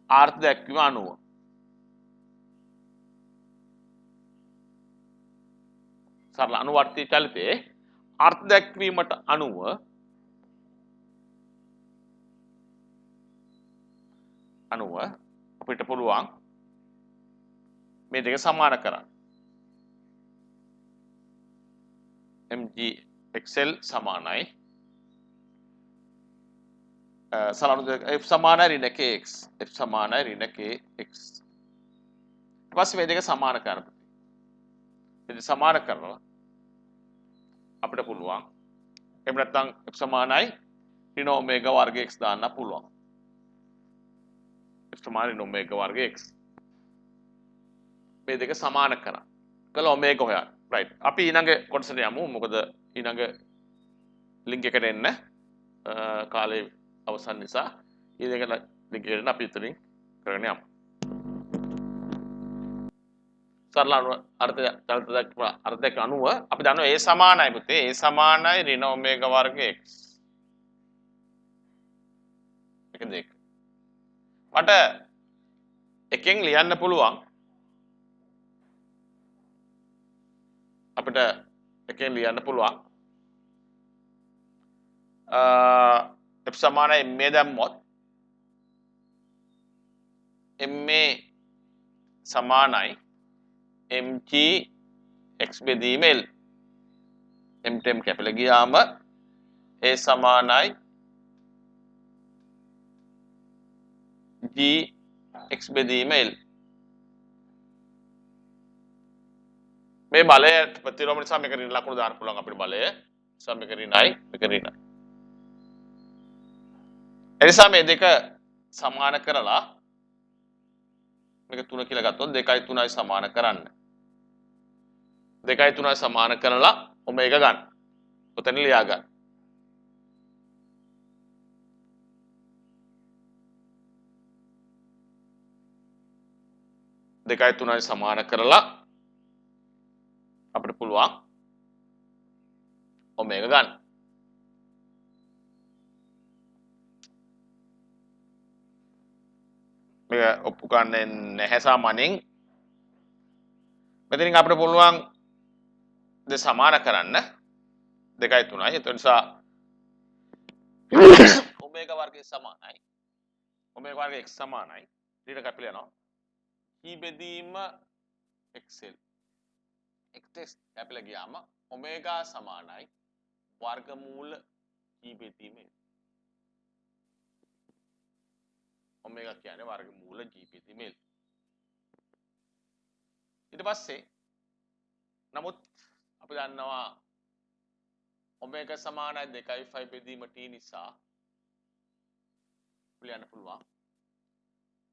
ආර්ථ දැක්වීම අනුව සරල අනුවර්තී චලිතයේ අර්ථ දැක්වීමට අනුව අපිට පුළුවන් මේ දෙක සමාන කරන්න. mg xl සමානයි f සමානයි ඍණ kx f සමානයි ඍණ kx. ඊට පස්සේ මේ දෙක සමාන කරන්න. මේ සමාන කරනවා අපිට පුළුවන් එහෙම නැත්නම් f සමානයි ඍණ ඔමේගා වර්ග x දාන්න පුළුවන්. f සමානයි ඍණ ඔමේගා වර්ග x. මේ දෙක සමාන කරා. කළ ඔමේගා හොයන්න. right. අපි ඊළඟ කොටසට යමු. මොකද ඊළඟ ලින්ක් එකට එන්න කාලේ අවසන් නිසා ඊළඟ ලින්ක් එකට අපි ඉතින් කරගෙන යමු. සරල අර්ථ අර්ථයක් අනුව අපි දන්නවා a සමානයි පුතේ a සමානයි ඍණ ඔමේගා වර්ග x. එක දෙක. මට එකෙන් ලියන්න පුළුවන් අපිට එකෙන් ලියන්න පුළුවන් f සමානයි ma දැම්මොත් ma සමානයි mg x බෙදීම l. m ටෙම් කැපිලා ගියාම a සමානයි g x බෙදීම l. මේ බලය ප්‍රතිලෝම නිසා මේක ඍණ ලකුණු දාන්න පුළුවන් අපිට බලය. නිසා මේක ඍණයි මේක ඍණයි. එනිසා මේ දෙක සමාන කරලා මේක 3 කියලා ගත්තොත් 2යි 3යි සමාන කරන්න. 2යි 3යි සමාන කරලා ඔමේගා ගන්න. ඔතන ලියා ගන්න. දෙකයි 3යි සමාන කරලා අපිට පුළුවන් ඔමේගා ගන්න. මේක ඔප්පු ගන්න නැහැ සාමාන්‍යයෙන්. මෙතනින් අපිට පුළුවන් දෙක සමාන කරන්න 2යි 3යි. ඒ නිසා ඔමේගා වර්ගය සමානයි. ඔමේගා වර්ගය x සමානයි. ඊට කැපිලා යනවා. e බෙදීම xl. x කැපිලා ගියාම ඔමේගා සමානයි වර්ගමූල e බෙදීම l. ඔමේගා කියන්නේ වර්ගමූල g බෙදීම l. ඊට පස්සේ නමුත් අපි දන්නවා ඔමේගා සමානයි 2.5 බෙදීම t නිසා ලියන්න පුළුවන්.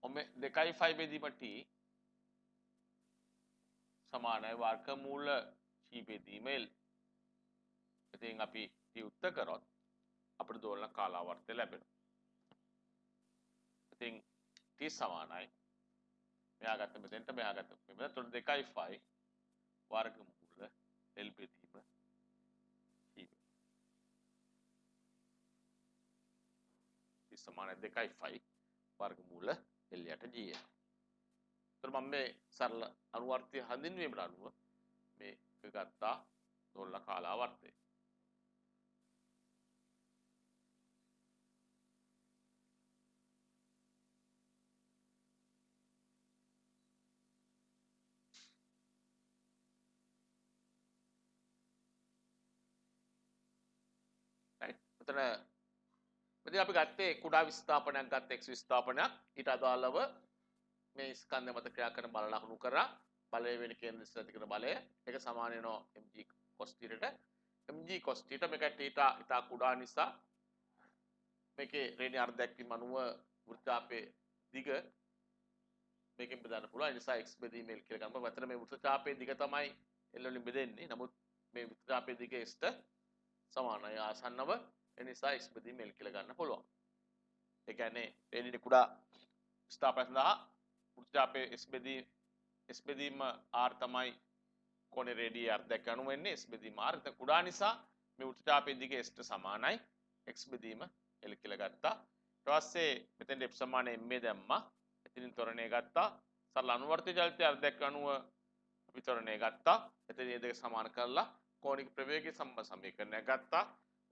ඔමේ 2.5 බෙදීම t සමානයි වර්ගමූල g බෙදීම l. ඉතින් අපි විවෘත කරොත් අපිට දෝලන කාලාවර්තය ලැබෙනවා. ඉතින් t සමානයි මෙහා ගත්ත මෙතෙන්ට මෙහා ගත්ත මෙතන 2.5 වර්ගමූල l බෙදීම t සමානයි 2.5 වර්ගමූල l යට g. එතකොට මම මේ සරල අනුවර්තය හඳුන්වීමට අනුව මේක ගත්තා දෝලන කාලාවර්තය. මෙතන අපි ගත්තේ කුඩා විස්ථාපනයක් ගත්ත x විස්ථාපනයක් ඊට අදාළව මේ ස්කන්ධය මත ක්‍රියා කරන බල ලකුණු කරා බලය වෙන කේන්ද්‍ර ස්ථිත කරන බලය ඒක සමාන වෙනවා mg cos θ ට mg cos θ මේක ඊට කුඩා නිසා මේකේ රේඩියන් අර්ධ දැක්වීම අනුව වෘත්තාපයේ දිග මේකෙන් බෙදන්න පුළුවන්. ඒ නිසා x බෙදීම l කියලා ගන්න. මෙතන මේ වෘත්තචාපයේ දිග තමයි l වලින් බෙදෙන්නේ. නමුත් මේ වෘත්තචාපයේ දිග s ට සමානයි ආසන්නව. ඒ නිසා x බෙදීම l කියලා ගන්න පුළුවන්. ඒ කියන්නේ රේඩියන් කුඩා ස්ථාපනය සඳහා වෘත්තචාපයේ s බෙදීම r තමයි කොනේ රේඩිය අර්ධයක් අනුව වෙන්නේ s බෙදීම r. එතන කුඩා නිසා මේ වෘත්තචාපයේ දිග s ට සමානයි x බෙදීම l කියලා ගත්තා. ඊට පස්සේ මෙතෙන් f සමාන m දැම්මා. එතනින් ත්වරණය ගත්තා. සරල අනුවර්තී චලිතය අර්ධයක් අනුව අපි ත්වරණය ගත්තා. එතන මේ දෙක සමාන කරලා කෝණික ප්‍රවේගයේ සම්බන්ධ සමීකරණයක් ගත්තා.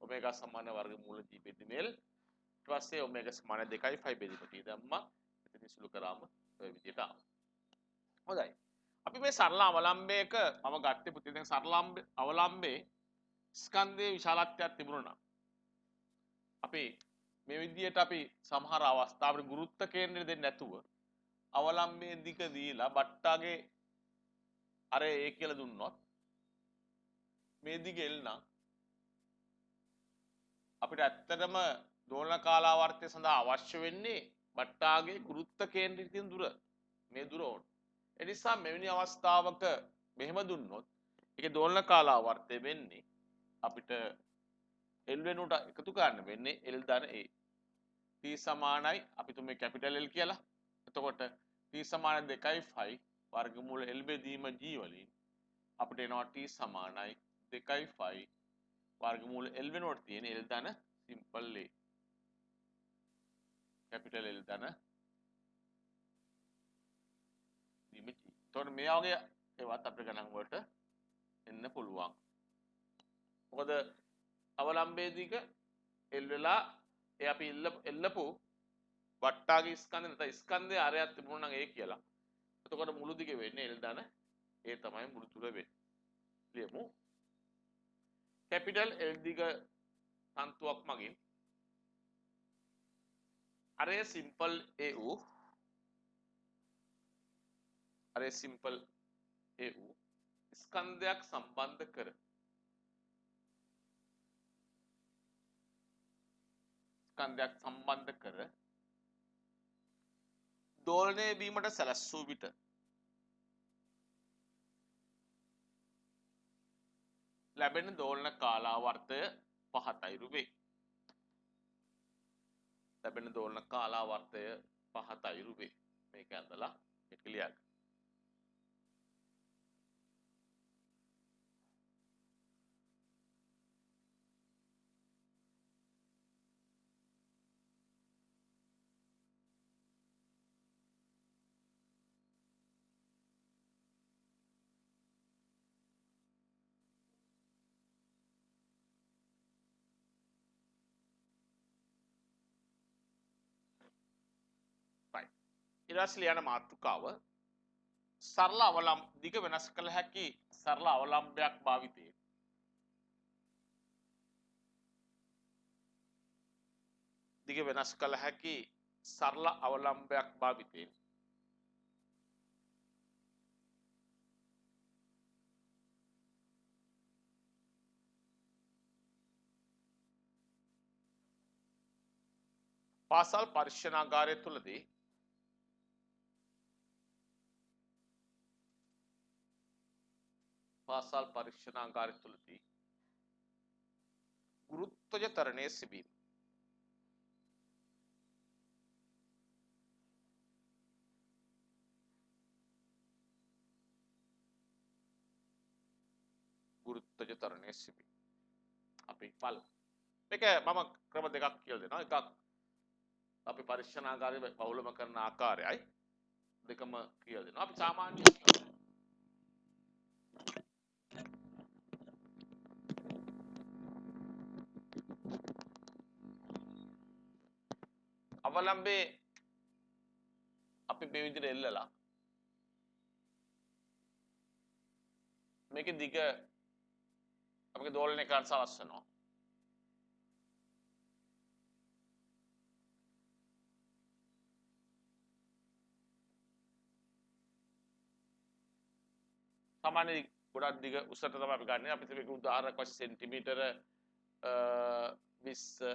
ඔමේගා සමාන වර්ගමූල g බෙදීම l. ඊට පස්සේ ඔමේගා සමාන 2.5 බෙදීම t දැම්මා. එතනින් සුළු කරාම ඔය විදිහට ආවා. හොඳයි. අපි මේ සරල අවලම්බයක මම ගත්තේ පුතේ දැන් සරල අවලම්බේ ස්කන්ධයේ විශාලත්වයක් තිබුණා. අපි මේ විදිහට අපි සමහර අවස්ථාවල ගුරුත්ව කේන්ද්‍රය දෙන්නේ නැතුව අවලම්බයේ දිග දීලා බට්ටාගේ අර ඒ කියලා දුන්නොත් මේ දිග L නම් අපිට ඇත්තටම දෝලන කාලාවර්තය සඳහා අවශ්‍ය වෙන්නේ බට්ටාගේ ගුරුත්ව කේන්ද්‍රයේ තියෙන දුර. මේ දුර ඕන. ඒ නිසා මෙවැනි අවස්ථාවක මෙහෙම දුන්නොත් ඒකේ දෝලන කාලාවර්තය වෙන්නේ අපිට L වෙනුවට එකතු කරන්න වෙන්නේ L ධන A. T සමානයි අපි තුමේ කැපිටල් L කියලා. එතකොට T සමාන 2.5 වර්ගමූල L බෙදීම G වලින් අපිට එනවා T සමානයි 2.5 වර්ගමූල L වෙනුවට තියෙන L ධන සිම්පල් A. කැපිටල් L ධන බෙදීම G. එතකොට මේ වගේ ඒවත් අපේ ගණන් වලට එන්න පුළුවන්. මොකද අවලම්බයේ දිග L වෙලා ඒ අපි එල්ලපු වට්ටාගේ ස්කන්ධය නැත්නම් ස්කන්ධයේ ආරයක් තිබුණා නම් ඒ කියලා. එතකොට මුළු දිග වෙන්නේ L ධන ඒ තමයි මුළු තුර වෙන්නේ. ලියමු. කැපිටල් L දිග තන්තුවක් මගින් අරේ සිම්පල් A වූ ස්කන්ධයක් සම්බන්ධ කර දෝලනය වීමට සැලැස්සූ විට ලැබෙන දෝලන කාලාවර්තය පහතයිරු වේ. මේක ඇඳලා මේක ලියා ගන්න. ඉරාස්ලි යන මාතෘකාව සරල අවලම් දිග වෙනස් කළ හැකි සරල අවලම්බයක් භාවිතයෙන් පාසල් පරීක්ෂණාගාරය තුලදී ගුරුත්වජ තරණය සිබීම. ගුරුත්වජ තරණය සිබීම. අපි බලමු. මේක මම ක්‍රම දෙකක් කියලා දෙනවා. එකක් අපි පරීක්ෂණාගාරය බහුලම කරන ආකාරයයි දෙකම කියලා දෙනවා. අපි සාමාන්‍ය අවලම්බේ අපි මේ විදිහට එල්ලලා මේකේ දිග අපේ දෝලනය කරන්න සලස්වනවා. සාමාන්‍ය ගොඩක් දිග උසට තමයි අපි ගන්න. අපි මේක උදාහරණයක් වශයෙන් සෙන්ටිමීටර 20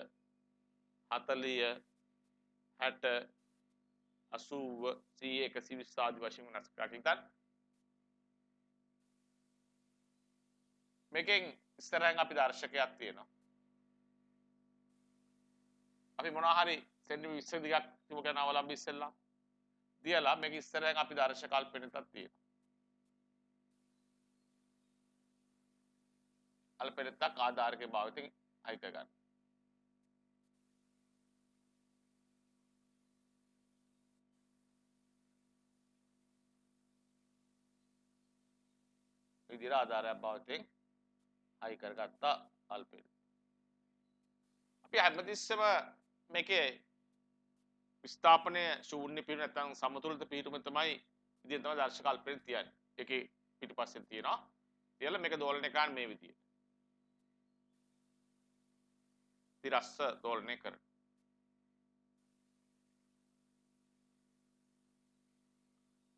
40 60 80 100 120 ආදි වශයෙන් වෙනස් කරලා ගන්න. මේකෙන් ඉස්සරහින් අපි දර්ශකයක් තියෙනවා. අපි මොනවා හරි සෙන්ටිමීටර් 20 දිගක් තිබු කරන අවලම්බ ඉස්සෙල්ලා දියලා මේක ඉස්සරහින් අපි දර්ශක කල්පනෙටක් තියෙනවා. අල්පෙනතක් ආධාරකයේ භාවිතයෙන් අයික ගන්න. විදිහට ආධාරයක් භාවිතයෙන් අයි කරගත්ත අල්පෙන. අපි හැමතිස්සෙම මේකේ විස්ථාපනය ශූන්‍ය පිටු නැත්නම් සමතුලිත පිටුම තමයි ඉතින් තමයි දර්ශක අල්පෙන තියන්නේ. ඒකේ පිටුපස්සෙන් තියෙනවා. කියලා මේක දෝලනය කරන්නේ මේ විදිහට. තිරස්ස දෝලනය කරන.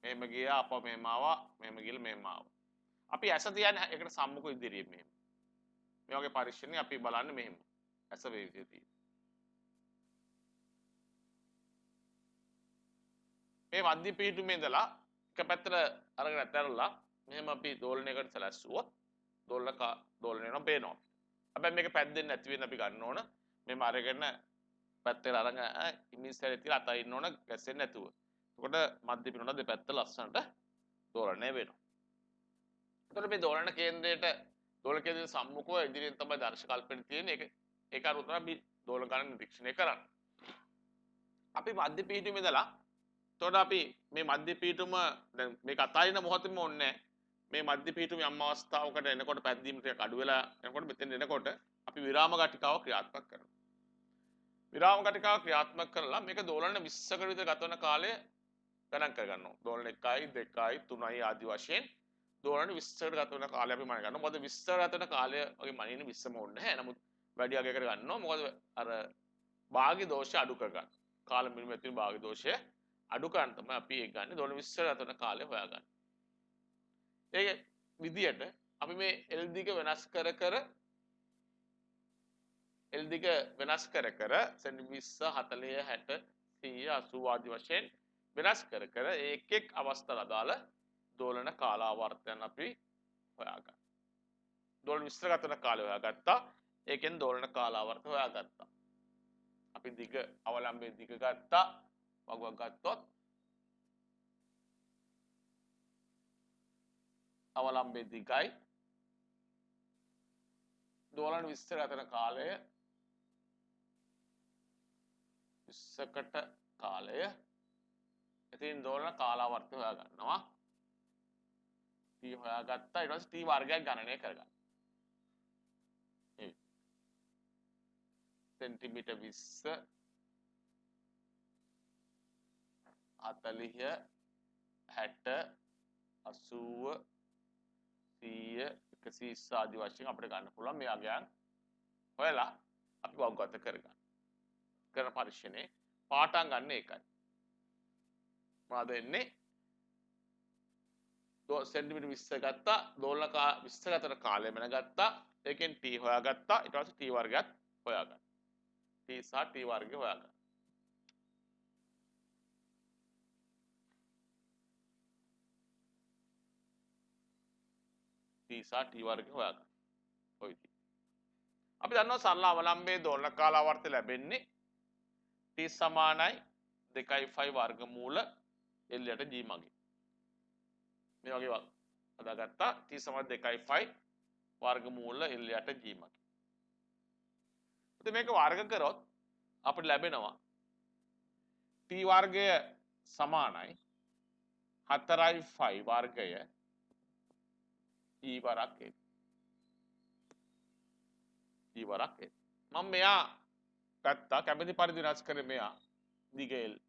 මෙහෙම ගියා අපව මෙහෙම ආවා මෙහෙම ගිහලා මෙහෙම ආවා. අපි ඇස තියන්නේ ඒකට සම්මුඛ ඉදිරියේ මෙහෙම. මේ වගේ පරීක්ෂණේ අපි බලන්නේ මෙහෙම. ඇස වේ විදිහට තියෙන. මේ මධ්‍ය පීඨුමේ ඉඳලා එක පැත්තට අරගෙන ඇතරලා මෙහෙම අපි දෝලනයකට සැලැස්සුවොත් දෝලනය වෙනවා පේනවා. හැබැයි මේක පැද්දෙන්නේ නැති වෙන්න අපි ගන්න ඕන. මෙහෙම අරගෙන පැත්තට අරගෙන ඉමිස්සරේ තියලා අතින් ඕන ගැසෙන්නේ නැතුව. එතකොට මධ්‍ය පීඨුම දෙපැත්ත ලස්සනට දෝලනය වෙනවා. එතකොට මේ දෝලන කේන්ද්‍රයට දෝලන කේන්ද්‍රයේ සම්මුඛව ඉදිරියෙන් තමයි දර්ශක කල්පන තියෙන්නේ. ඒක අනුව තමයි අපි දෝලන ගණන නිරීක්ෂණය කරන්නේ. අපි මධ්‍ය පීඨුමේ ඉඳලා එතකොට අපි මේ මධ්‍ය පීඨුම දැන් මේක අතාරින මොහොතේම ඕනේ මේ මධ්‍ය පීඨුමේ යම් අවස්ථාවකට එනකොට පැද්දීම ටික අඩු වෙලා එනකොට මෙතෙන් එනකොට අපි විරාම ගටිකාව ක්‍රියාත්මක කරනවා. විරාම ගටිකාව ක්‍රියාත්මක කරලා මේක දෝලන 20කට විතර ගත වෙන කාලය ගණන් කර ගන්නවා. දෝලන 1යි 2යි 3යි ආදි වශයෙන් දෝලන 20කට ගත වෙන කාලය අපි මන ගන්නවා. මොකද 20කට ගත වෙන කාලය වගේ මනින්න 20ම ඕනේ නැහැ. නමුත් වැඩි අගය කර ගන්නවා. මොකද අර භාග්‍ය දෝෂය අඩු කර ගන්න. කාල මිනිමෙ තියෙන භාග්‍ය දෝෂය අඩු කරන්න තමයි අපි ඒක ගන්න. දෝලන 20කට ගත වෙන කාලය හොයාගන්න. ඒ විදියට අපි මේ L දිග වෙනස් කර කර L දිග වෙනස් කර කර සෙන්ටිමීටර් 20 40 60 100 80 ආදි වශයෙන් වෙනස් කර කර එක් එක් අවස්ථා අදාළ දෝලන කාලාවර්තයන් අපි හොයාගන්න. දෝලන 20 ගත වෙන කාලය හොයාගත්තා. ඒකෙන් දෝලන කාලාවර්ත හොයාගත්තා. අපි දිග අවලම්බයේ දිග ගත්තා. වගුවක් ගත්තොත් අවලම්බයේ දිගයි දෝලන 20 ගත වෙන කාලය 20කට කාලය ඉතින් දෝලන කාලාවර්ත හොයා ගන්නවා. T හොයාගත්තා. ඊට පස්සේ T වර්ගයක් ගණනය කරගන්න. සෙන්ටිමීටර් 20 40 60 80 100 120 ආදි වශයෙන් අපිට ගන්න පුළුවන් මේ අගයන් හොයලා අපි වගුගත කරගන්න. කරන පරීක්ෂණේ පාඩම් ගන්න එකයි. මොනවද වෙන්නේ? සෙන්ටිමීටර් 20 ගත්තා, දෝලන 20 ගතන කාලය මන ගත්තා. ඒකෙන් T හොයාගත්තා. ඊට පස්සේ T වර්ගයක් හොයාගන්න. T සහ T වර්ගය හොයාගන්න. t සහ t වර්ගය හොයාගන්න. ඔය විදිහට. අපි දන්නවා සරල අවලම්බයේ දෝලන කාලාවර්තය ලැබෙන්නේ t සමානයි 2.5 වර්ගමූල L යට g මගින්. මේ වගේ හදාගත්තා t සමාන 2.5 වර්ගමූල L යට g මගින්. ඉතින් මේක වර්ග කරොත් අපිට ලැබෙනවා t වර්ගය සමානයි 4.5 වර්ගය e වරක් e වරක් මම මෙයා ගත්තා කැමති පරිදි වෙනස් කරේ මෙයා දිගේල්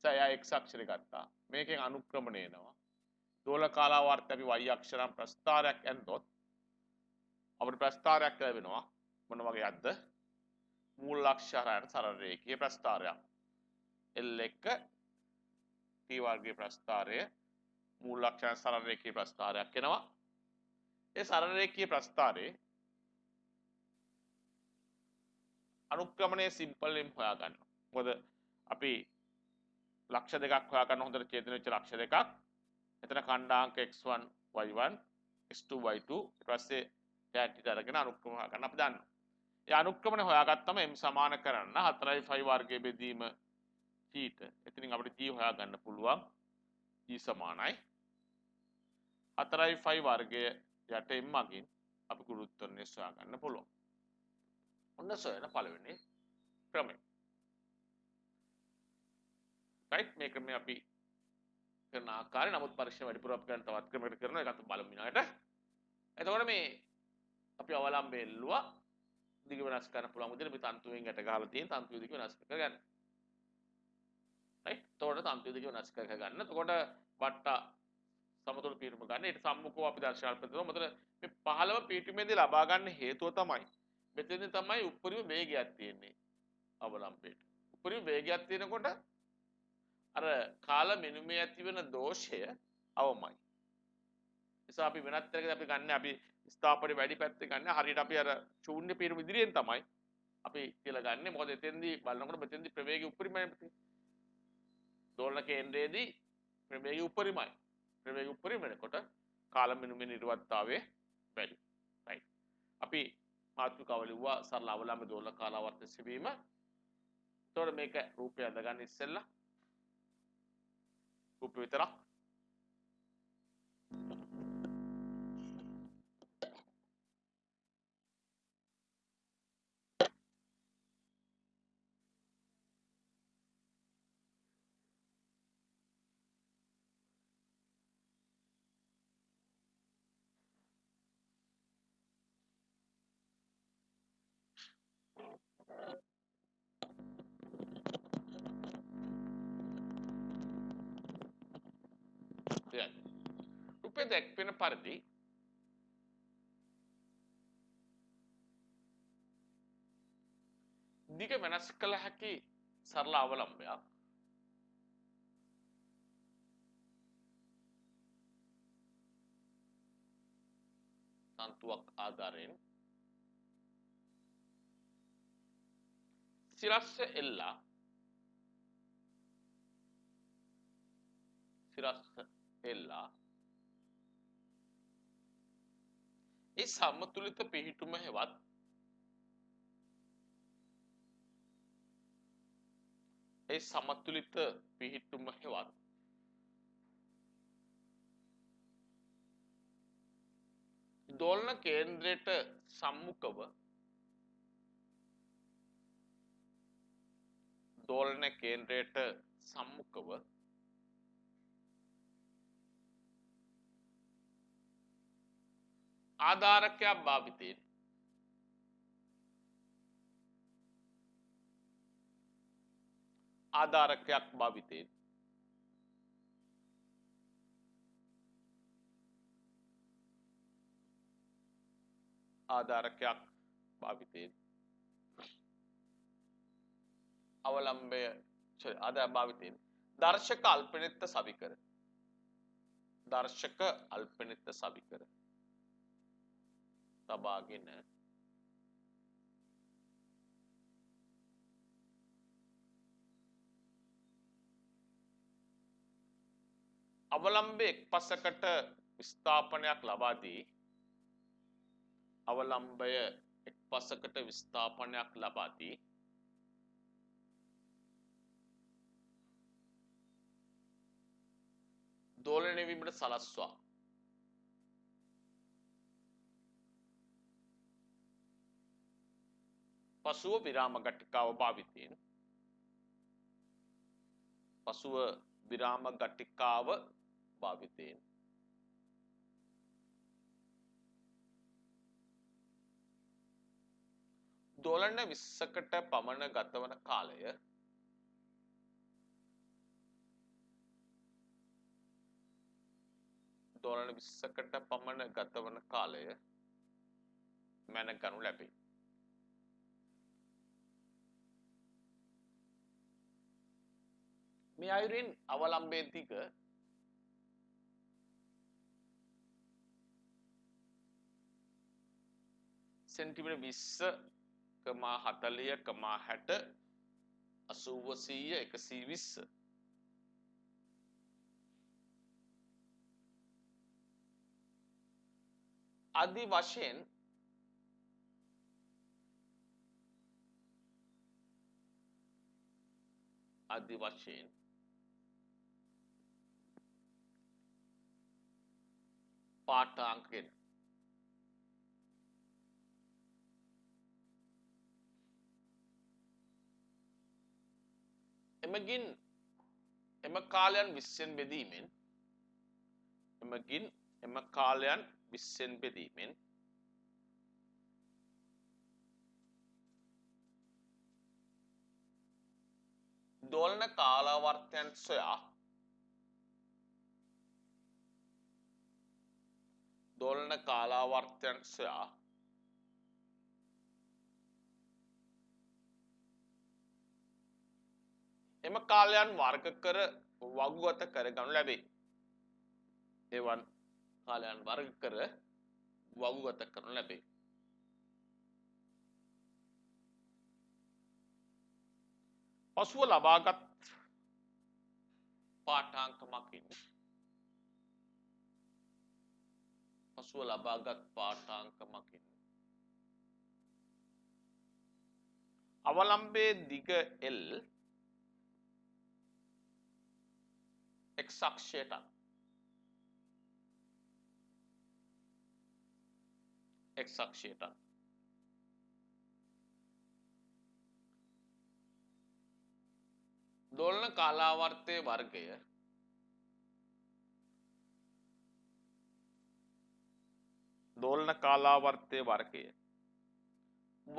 සයා x අක්ෂරය ගත්තා මේකෙන් අනුක්‍රමණය එනවා දෝලන කාලාවර්තය අපි y අක්ෂරම් ප්‍රස්ථාරයක් ඇන්දොත් අපිට ප්‍රස්ථාරයක් ලැබෙනවා මොන වගේක්ද මූල අක්ෂරයට සරල රේඛීය ප්‍රස්ථාරයක් L1 t වර්ගයේ ප්‍රස්ථාරය මූල අක්ෂරයට සරල රේඛීය ප්‍රස්ථාරයක් එනවා ඒ සරල රේඛීය ප්‍රස්ථාරයේ අනුක්‍රමණයේ සිම්පල් වෙන් හොයා ගන්නවා. මොකද අපි ලක්ෂ දෙකක් හොයා ගන්න හොඳට ඡේදන වෙච්ච ලක්ෂ දෙකක්. එතන ඛණ්ඩාංක x1 y1 x2 y2 ඊට පස්සේ ටැට් අරගෙන අනුක්‍රම හොයා ගන්න අපි දන්නවා. ඒ අනුක්‍රමණය හොයාගත්තම m සමාන කරන්න 4.5 වර්ගයේ බෙදීම ඊට. එතනින් අපිට g හොයා ගන්න පුළුවන්. g සමානයි 4.5 වර්ගය යට m මගින් අපි ගුරුත්වාකර්ෂණය හොයා ගන්න පුළුවන්. ඔන්න සොයන පළවෙනි ක්‍රමය. රයිට් මේ ක්‍රමය අපි කරන ආකාරය නමුත් පරීක්ෂණ වැඩිපුර අපි ගන්න තවත් ක්‍රමයකට කරනවා ඒකත් බලමු ඊළඟට. එතකොට මේ අපි අවලම්බය එල්ලුවා දිග වෙනස් කරන්න පුළුවන් විදිහට අපි තන්තුවෙන් ගැට ගහලා තියෙන තන්තුවේ දිග වෙනස් කරගන්න. රයිට්. එතකොට තන්තුවේ දිග වෙනස් කරගන්න. එතකොට වට්ට සමතුල පීඨම ගන්න. ඊට සම්මුඛව අපි දර්ශන ප්‍රතිපද මොකද මේ 15 පීඨමේදී ලබා ගන්න හේතුව තමයි මෙතෙන්දී තමයි උපරිම වේගයක් තියෙන්නේ අවලම්බයට. උපරිම වේගයක් තියෙනකොට අර කාල මිනුමේ ඇති වෙන දෝෂය අවමයි. නිසා අපි වෙනත් තැනකදී අපි ගන්න අපි ස්ථාපනයේ වැඩි පැත්තේ ගන්න හරියට අපි අර ශූන්‍ය පීඨම ඉදිරියෙන් තමයි අපි කියලා ගන්නෙ. මොකද එතෙන්දී බලනකොට මෙතෙන්දී ප්‍රවේගය උපරිමයි පුතේ. දෝලන කේන්ද්‍රයේදී ප්‍රවේගය උපරිමයි. ප්‍රවේගය උපරිම වෙනකොට කාල මිනුමේ නිර්වත්තාවයේ වැඩි. right. අපි මාතෘකාව ලිව්වා සරල අවලම්බ දෝලන කාලාවර්ත සෙවීම. එතකොට මේක රූපය අඳගන්න ඉස්සෙල්ලා රූප විතරක් රූපේ දැක්වෙන පරිදි දිග වෙනස් කළ හැකි සරල අවලම්බයක් තන්තුවක් ආධාරයෙන් සිරස්ස එල්ලා ඒ සමතුලිත පිහිටුම හෙවත් දෝලන කේන්ද්‍රයට සම්මුඛව ආධාරකයක් භාවිතයෙන් අවලම්බය දර්ශක අල්පනිත්ත සවිකර තබාගෙන අවලම්බයේ එක්පසකට විස්ථාපනයක් ලබා දී අවලම්බය එක්පසකට විස්ථාපනයක් ලබා දී දෝලණය වීමට සලස්වා පසුව විරාම ගටිකාව භාවිතයෙන් දෝලන 20කට පමණ ගතවන කාලය මැනගනු ලැබේ. මේ අයුරින් අවලම්බයේ දිග සෙන්ටිමීටර් 20,40,60 80 100 120 आदि वशයෙන් පාඨාංකයෙන් එමගින් එම කාලයන් 20න් බෙදීමෙන් දෝලන කාලාවර්තයන් සොයා එම කාලයන් වර්ග කර වගුගත කරගනු ලැබේ. පසුව ලබාගත් පාඨාංක මකින් අවලම්බයේ දිග L x අක්ෂයට දෝලන කාලාවර්තයේ වර්ගය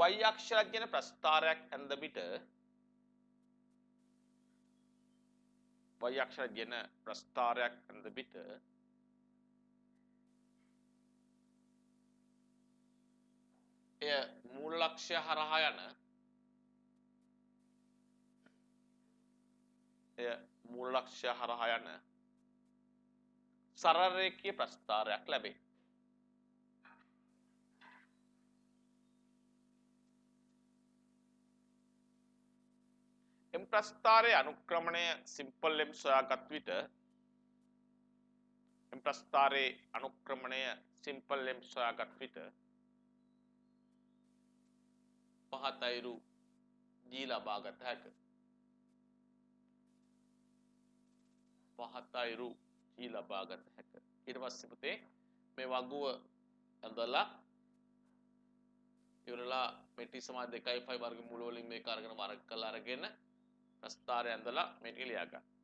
y අක්ෂයක් ගැන ප්‍රස්ථාරයක් ඇඳ විට එය මූල අක්ෂය හරහා යන සරල රේඛීය ප්‍රස්ථාරයක් ලැබේ. එම් ප්‍රස්ථාරයේ අනුක්‍රමණය සිම්පල් m සොයාගත් විට පහත අයුරු G ලබාගත හැකිය. ඊට පස්සේ පුතේ මේ වගුව ඇඳලා ඉවරලා මෙටි සමාන 2.5 වර්ගමූල වලින් මේක අරගෙන වර්ග කරලා අරගෙන ප්‍රස්ථාරය ඇඳලා මේ ටික ලියා ගන්න.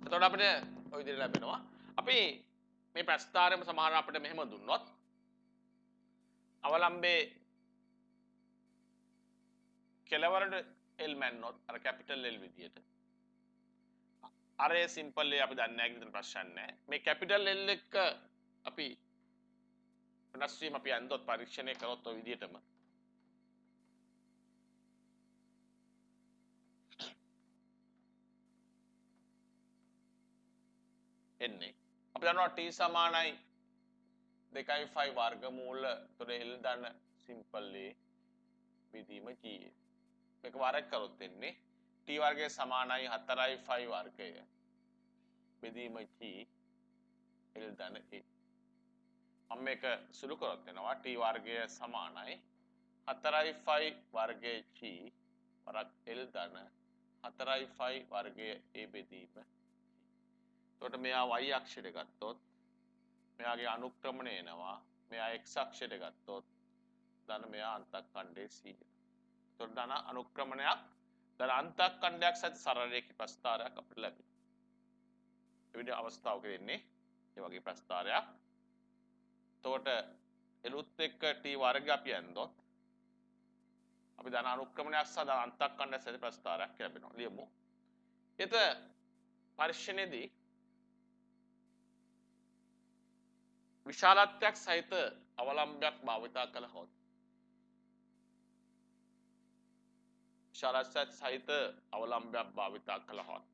එතකොට අපිට ওই විදිහට ලැබෙනවා. අපි මේ ප්‍රස්ථාරයම සමහර අපිට මෙහෙම දුන්නොත් අවලම්බේ කෙලවරට L මැන්නොත් අර කැපිටල් L විදියට අර ඒ සිම්පල් ඒ අපි දන්නේ නැහැ කියන ප්‍රශ්න නැහැ. මේ කැපිටල් L එක අපි වෙනස් වීම අපි අන්දොත් පරීක්ෂණය කරොත් ඔය විදියටම එන්නේ. අපි දන්නවා t සමානයි 2.5 වර්ගමූල තොර L දන සිම්පල් A විදීම G. මේක වරක් කරොත් එන්නේ t වර්ගය සමානයි 4.5 වර්ගය බෙදීම G L දන A. මම මේක සුළු කරොත් වෙනවා t වර්ගය සමානයි 4.5 වර්ගය G වරක් L දන 4.5 වර්ගය A බෙදීම. එතකොට මෙයා y අක්ෂයට ගත්තොත් මෙයාගේ අනුක්‍රමණය එනවා. මෙයා x අක්ෂයට ගත්තොත් ධන මෙයා අන්තක්ඛණ්ඩයේ 100. එතකොට ධන අනුක්‍රමණයක් ධන අන්තක්ඛණ්ඩයක් සහිත සරල රේඛී ප්‍රස්ථාරයක් අපිට ලැබෙනවා. ඒ විදිහ අවස්ථාවක දෙන්නේ මේ වගේ ප්‍රස්ථාරයක්. එතකොට එළුත් එක්ක t වර්ගය අපි ඇන්දොත් අපි ධන අනුක්‍රමණයක් සහ ධන අන්තක්ඛණ්ඩයක් සහිත ප්‍රස්ථාරයක් ලැබෙනවා. ලියමු. එත පරිශ්‍රණයේදී විශාලත්වයක් සහිත අවලම්බයක් භාවිතා කළහොත් විශාලත්වයක් සහිත අවලම්බයක් භාවිතා කළහොත්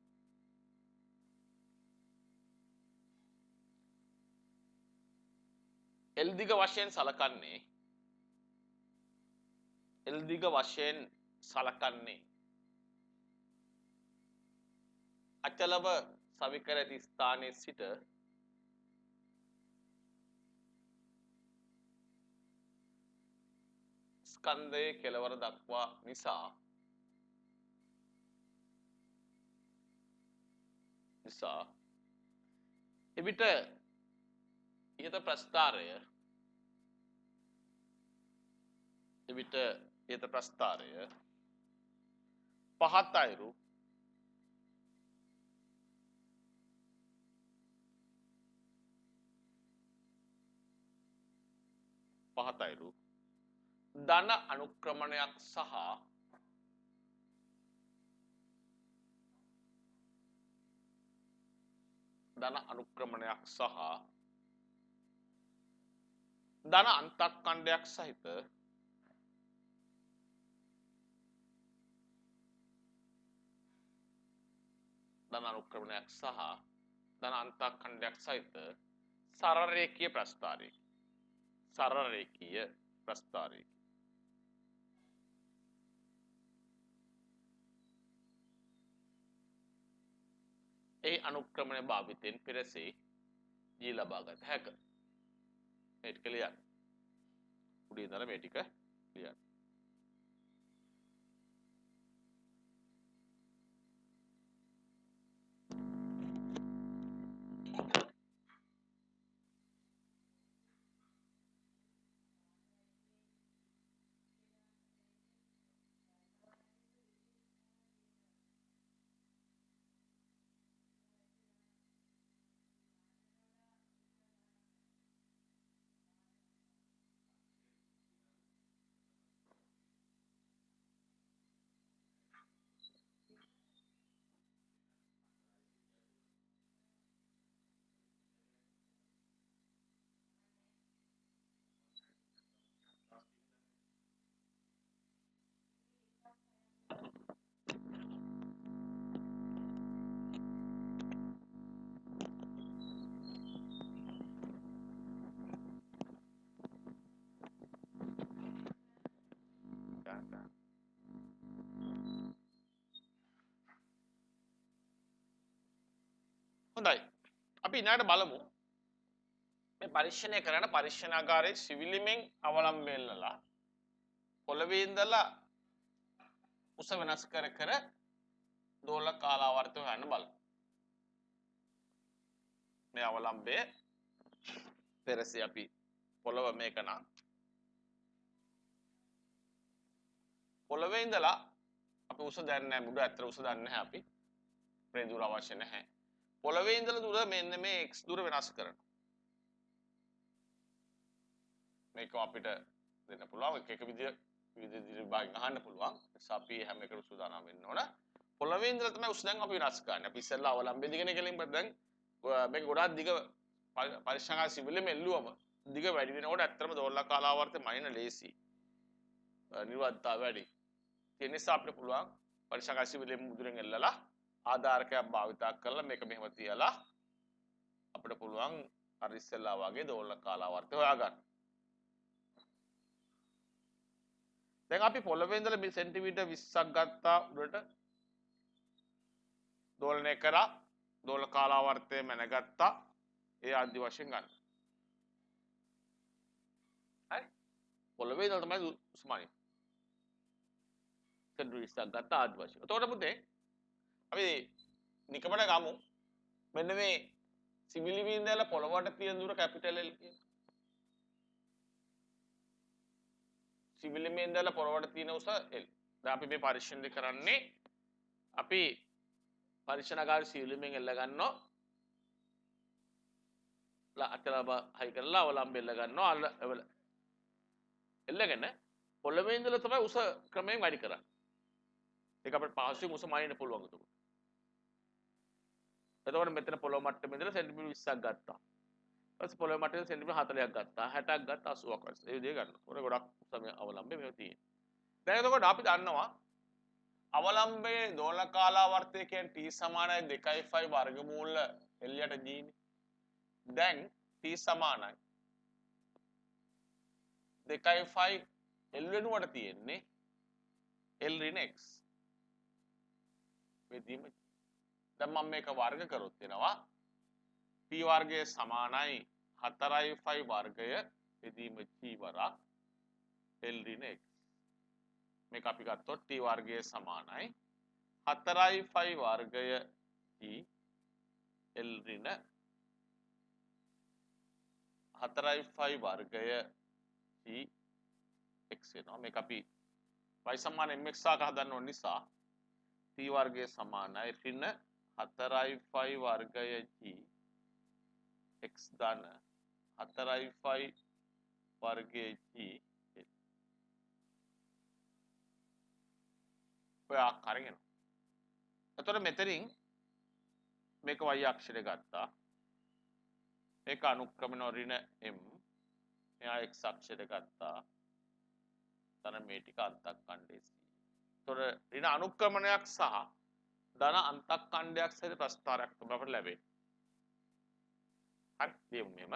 L දිග වශයෙන් සලකන්නේ අචලව සවිකර ඇති ස්ථානයේ සිට ස්කන්ධයේ කෙළවර දක්වා නිසා එවිට ඉහත ප්‍රස්ථාරය පහත් අයුරු ධන අනුක්‍රමණයක් සහ ධන අන්තක්ඛණ්ඩයක් සහිත සරල රේඛීය ප්‍රස්ථාරයකි. ඒ අනුක්‍රමණය භාවිතයෙන් පෙරසේ G ලබා ගත හැක. මේ ටික ලියන්න. උඩින් ඉඳලා මේ ටික ලියන්න. හොඳයි. අපි ඊළඟට බලමු මේ පරීක්ෂණය කරන පරීක්ෂණාගාරයේ සිවිලිමෙන් අවලම්බ වෙන්නලා පොළවේ ඉඳලා උස වෙනස් කර දෝලක කාලාවර්තය හොයන්න බලමු. මේ අවලම්බයේ පෙරසේ අපි පොළව මේක නම් පොළවේ ඉඳලා අපි උස දන්නේ නැහැ මුඩ ඇත්තට උස දන්නේ නැහැ අපි ප්‍රේදුර අවශ්‍ය නැහැ. පොළවේ ඉඳලා දුර මෙන්න මේ x දුර වෙනස් කරනවා. මේක අපිට දෙන්න පුළුවන් එක විදිහට භාගයෙන් අහන්න පුළුවන්. අපි හැම එකකට සූදානම් වෙන්න ඕන. පොළවේ ඉඳලා තමයි උස් දැන් අපි වෙනස් කරන්නේ. අපි ඉස්සෙල්ලා අවලම්බේ දිගනේ කෙලින් දැන් මේක ගොඩාක් දිග පරිශ්‍රණා සිවිලෙම එල්ලුවම දිග වැඩි වෙනකොට ඇත්තටම දෝලක කාලාවර්තය මනින ලේසි. නිර්වද්දා වැඩි. ඒ නිසා අපිට පුළුවන් පරිශ්‍රණා සිවිලෙම මුදුරෙන් එල්ලලා ආධාරකයක් භාවිතා කරලා මේක මෙහෙම තියලා අපිට පුළුවන් අර ඉස්සෙල්ලා වගේ දෝලක කාලාවර්තය හොයාගන්න. දැන් අපි පොළවේ ඉඳලා සෙන්ටිමීටර් 20ක් ගත්තා උඩට දෝලනය කරා දෝලක කාලාවර්තය මැනගත්තා ඒ ආදි වශයෙන් ගන්න. හරි පොළවේ ඉඳලා තමයි උස්මානිය සෙන්ටිමීටර් 20ක් ගත්තා ආදි වශයෙන්. එතකොට පුතේ අපි නිකමන ගමු මෙන්න මේ සිවිලි බින්දල පොළවට තියෙන දුර කැපිටල් L කියන. සිවිලි බින්දල පොළවට තියෙන උස L. දැන් අපි මේ පරීක්ෂණය කරන්නේ අපි පරීක්ෂණාගාරයේ සිවිලිමෙන් එල්ල ගන්නවා. අතලබ හයි කරලා අවලම්බ එල්ල ගන්නවා. එල්ලගෙන පොළවේ ඉඳලා තමයි උස ක්‍රමයෙන් වැඩි කරන්නේ. ඒක අපිට පහසුවෙන් උස මනින්න පුළුවන් ඒක. එතකොට මෙතන පොළොව මට්ටමේ ඉඳලා සෙන්ටිමීටර් 20ක් ගත්තා. ඊපස්සේ පොළොව මට්ටමේ සෙන්ටිමීටර් 40ක් ගත්තා. 60ක් ගත්තා 80ක් වගේ. ඒ විදිහට ගන්නවා. ඒක ගොඩක් සමය අවලම්බේ මේව තියෙන්නේ. දැන් එතකොට අපි දන්නවා අවලම්බයේ දෝලක කාලාවර්තය කියන්නේ t සමානයි 2.5 වර්ගමූල L යට g නේ. දැන් t සමානයි 2.5 L වෙනුවට තියෙන්නේ L ඍණ x. මේ දීම දැන් මම මේක වර්ග කරොත් එනවා p වර්ගය සමානයි 4.5 වර්ගය බෙදීම g වරක් L ඍණ x. මේක අපි ගත්තොත් t වර්ගය සමානයි 4.5 වර්ගය g L ඍණ 4.5 වර්ගය g x වෙනවා. මේක අපි y සමාන mx සාක හදන්න ඕන නිසා t වර්ගය සමානයි ඍණ 4.5 වර්ගය g x ධන 4.5 වර්ගය g ඔය ආකාරයෙන් එනවා. එතකොට මෙතනින් මේක y අක්ෂරය ගත්තා. මේක අනුක්‍රමන ඍණ m. මෙහා x අක්ෂරය ගත්තා. තන මේ ටික අන්තක්ඛණ්ඩයේ c. එතකොට ඍණ අනුක්‍රමණයක් සහ ධන අන්තක්ඛණ්ඩයක් සහිත ප්‍රස්ථාරයක් තමයි අපට ලැබෙන්නේ. හරි දෙමු මෙහෙම.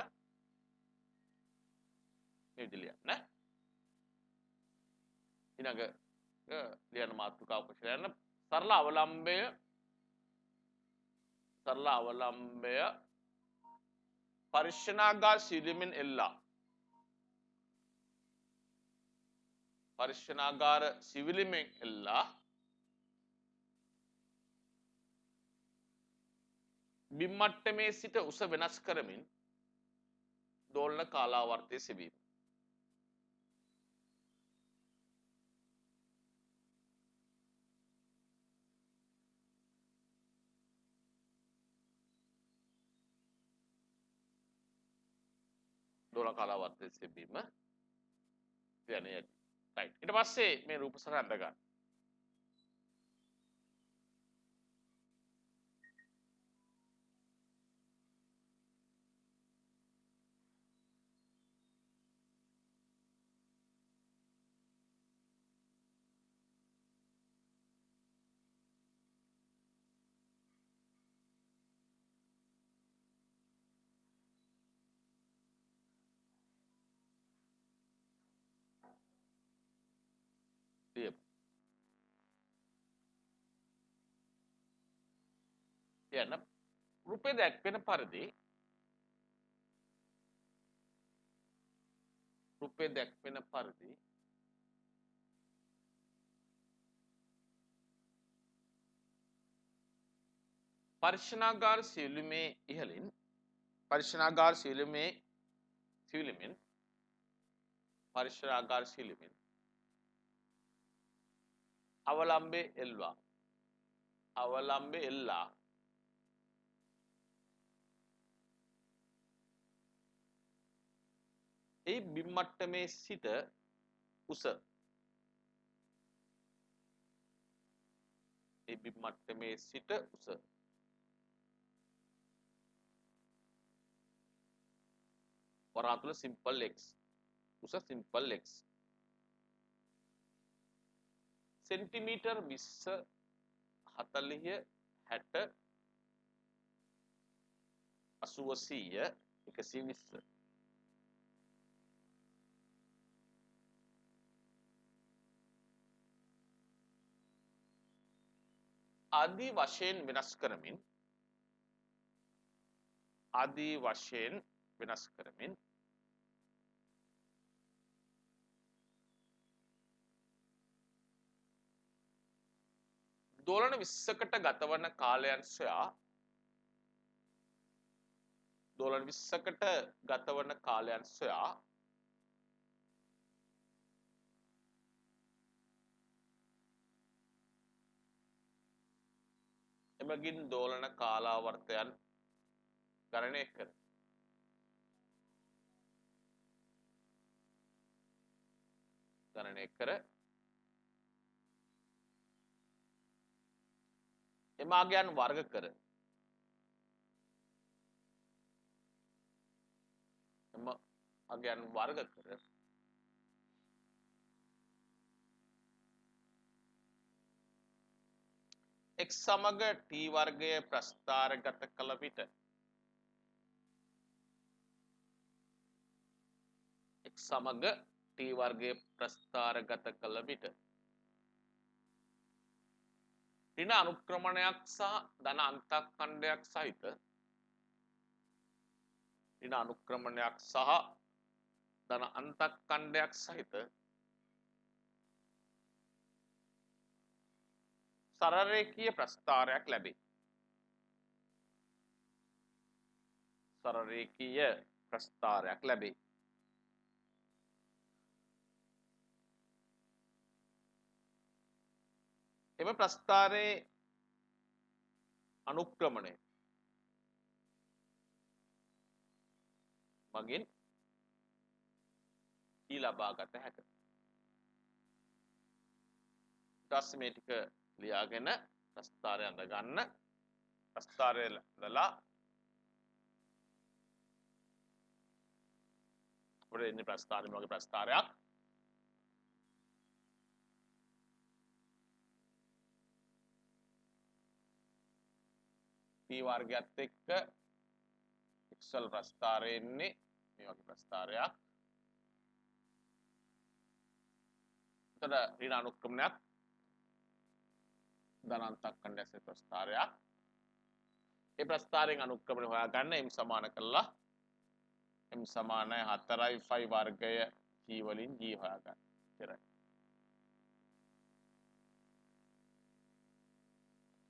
මේ විදිහට නේ. ඊළඟ ලියන මාතෘකාව කොච්චරද? සරල අවලම්බය පරිශ්‍රණාගාර සිවිලිමෙන් එල්ලා. පරිශ්‍රණාගාර සිවිලිමෙන් එල්ලා බිම් මට්ටමේ සිට උස වෙනස් කරමින් දෝලන කාලාවර්තය සෙවීම. දෝලන කාලාවර්තය සෙවීම කියන්නේ right. ඊට පස්සේ මේ රූප සටහන අඳ ගන්න. යන රූපේ දැක්වෙන පරිදි පරිශ්‍රණාගාර සිවිලිමේ ඉහළින් පරිශ්‍රණාගාර සිවිලිමෙන් අවලම්බේ එල්ලා ඒ බිම් මට්ටමේ සිට උස ඒ බිම් මට්ටමේ සිට උස වරාතුල සිම්පල් x උස සිම්පල් x සෙන්ටිමීටර් 20 40 60 80 100 120 ආදී වශයෙන් වෙනස් කරමින් දෝලන 20කට ගතවන කාලයන් සොයා දෝලන 20කට ගතවන කාලයන් සොයා එමගින් දෝලන කාලාවර්තයන් ගණනය කර එමාගයන් වර්ග කර x සමග t වර්ගය ප්‍රස්ථාරගත කළ විට x සමග t වර්ගය ප්‍රස්ථාරගත කළ විට ඍණ අනුක්‍රමණයක් සහ ධන අන්තක්ඛණ්ඩයක් සහිත ඍණ අනුක්‍රමණයක් සහ ධන අන්තක්ඛණ්ඩයක් සහිත සරලරේඛීය ප්‍රස්ථාරයක් ලැබේ. සරලරේඛීය ප්‍රස්ථාරයක් ලැබේ. එම ප්‍රස්ථාරයේ අනුක්‍රමණය මගින් ඊ ලබා ගත හැකිය. ඊට මේ ටික ලියාගෙන ප්‍රස්ථාරය අඳ ගන්න. ප්‍රස්ථාරය ලලා අපිට ඉන්නේ ප්‍රස්ථාරය වගේ ප්‍රස්ථාරයක්. p වර්ගයත් එක්ක එක්සල් ප්‍රස්ථාරය ඉන්නේ මේ වගේ ප්‍රස්ථාරයක්. එතන ඍණ අනුක්‍රමණයක් ධන අන්තක්ඛණ්ඩයක් ප්‍රස්ථාරයක්. ඒ ප්‍රස්ථාරයෙන් අනුක්‍රමණය හොයාගන්න m සමාන කළා m සමානයි 4යි ෆයි වර්ගය g වලින් g හොයාගන්න. ඉතින්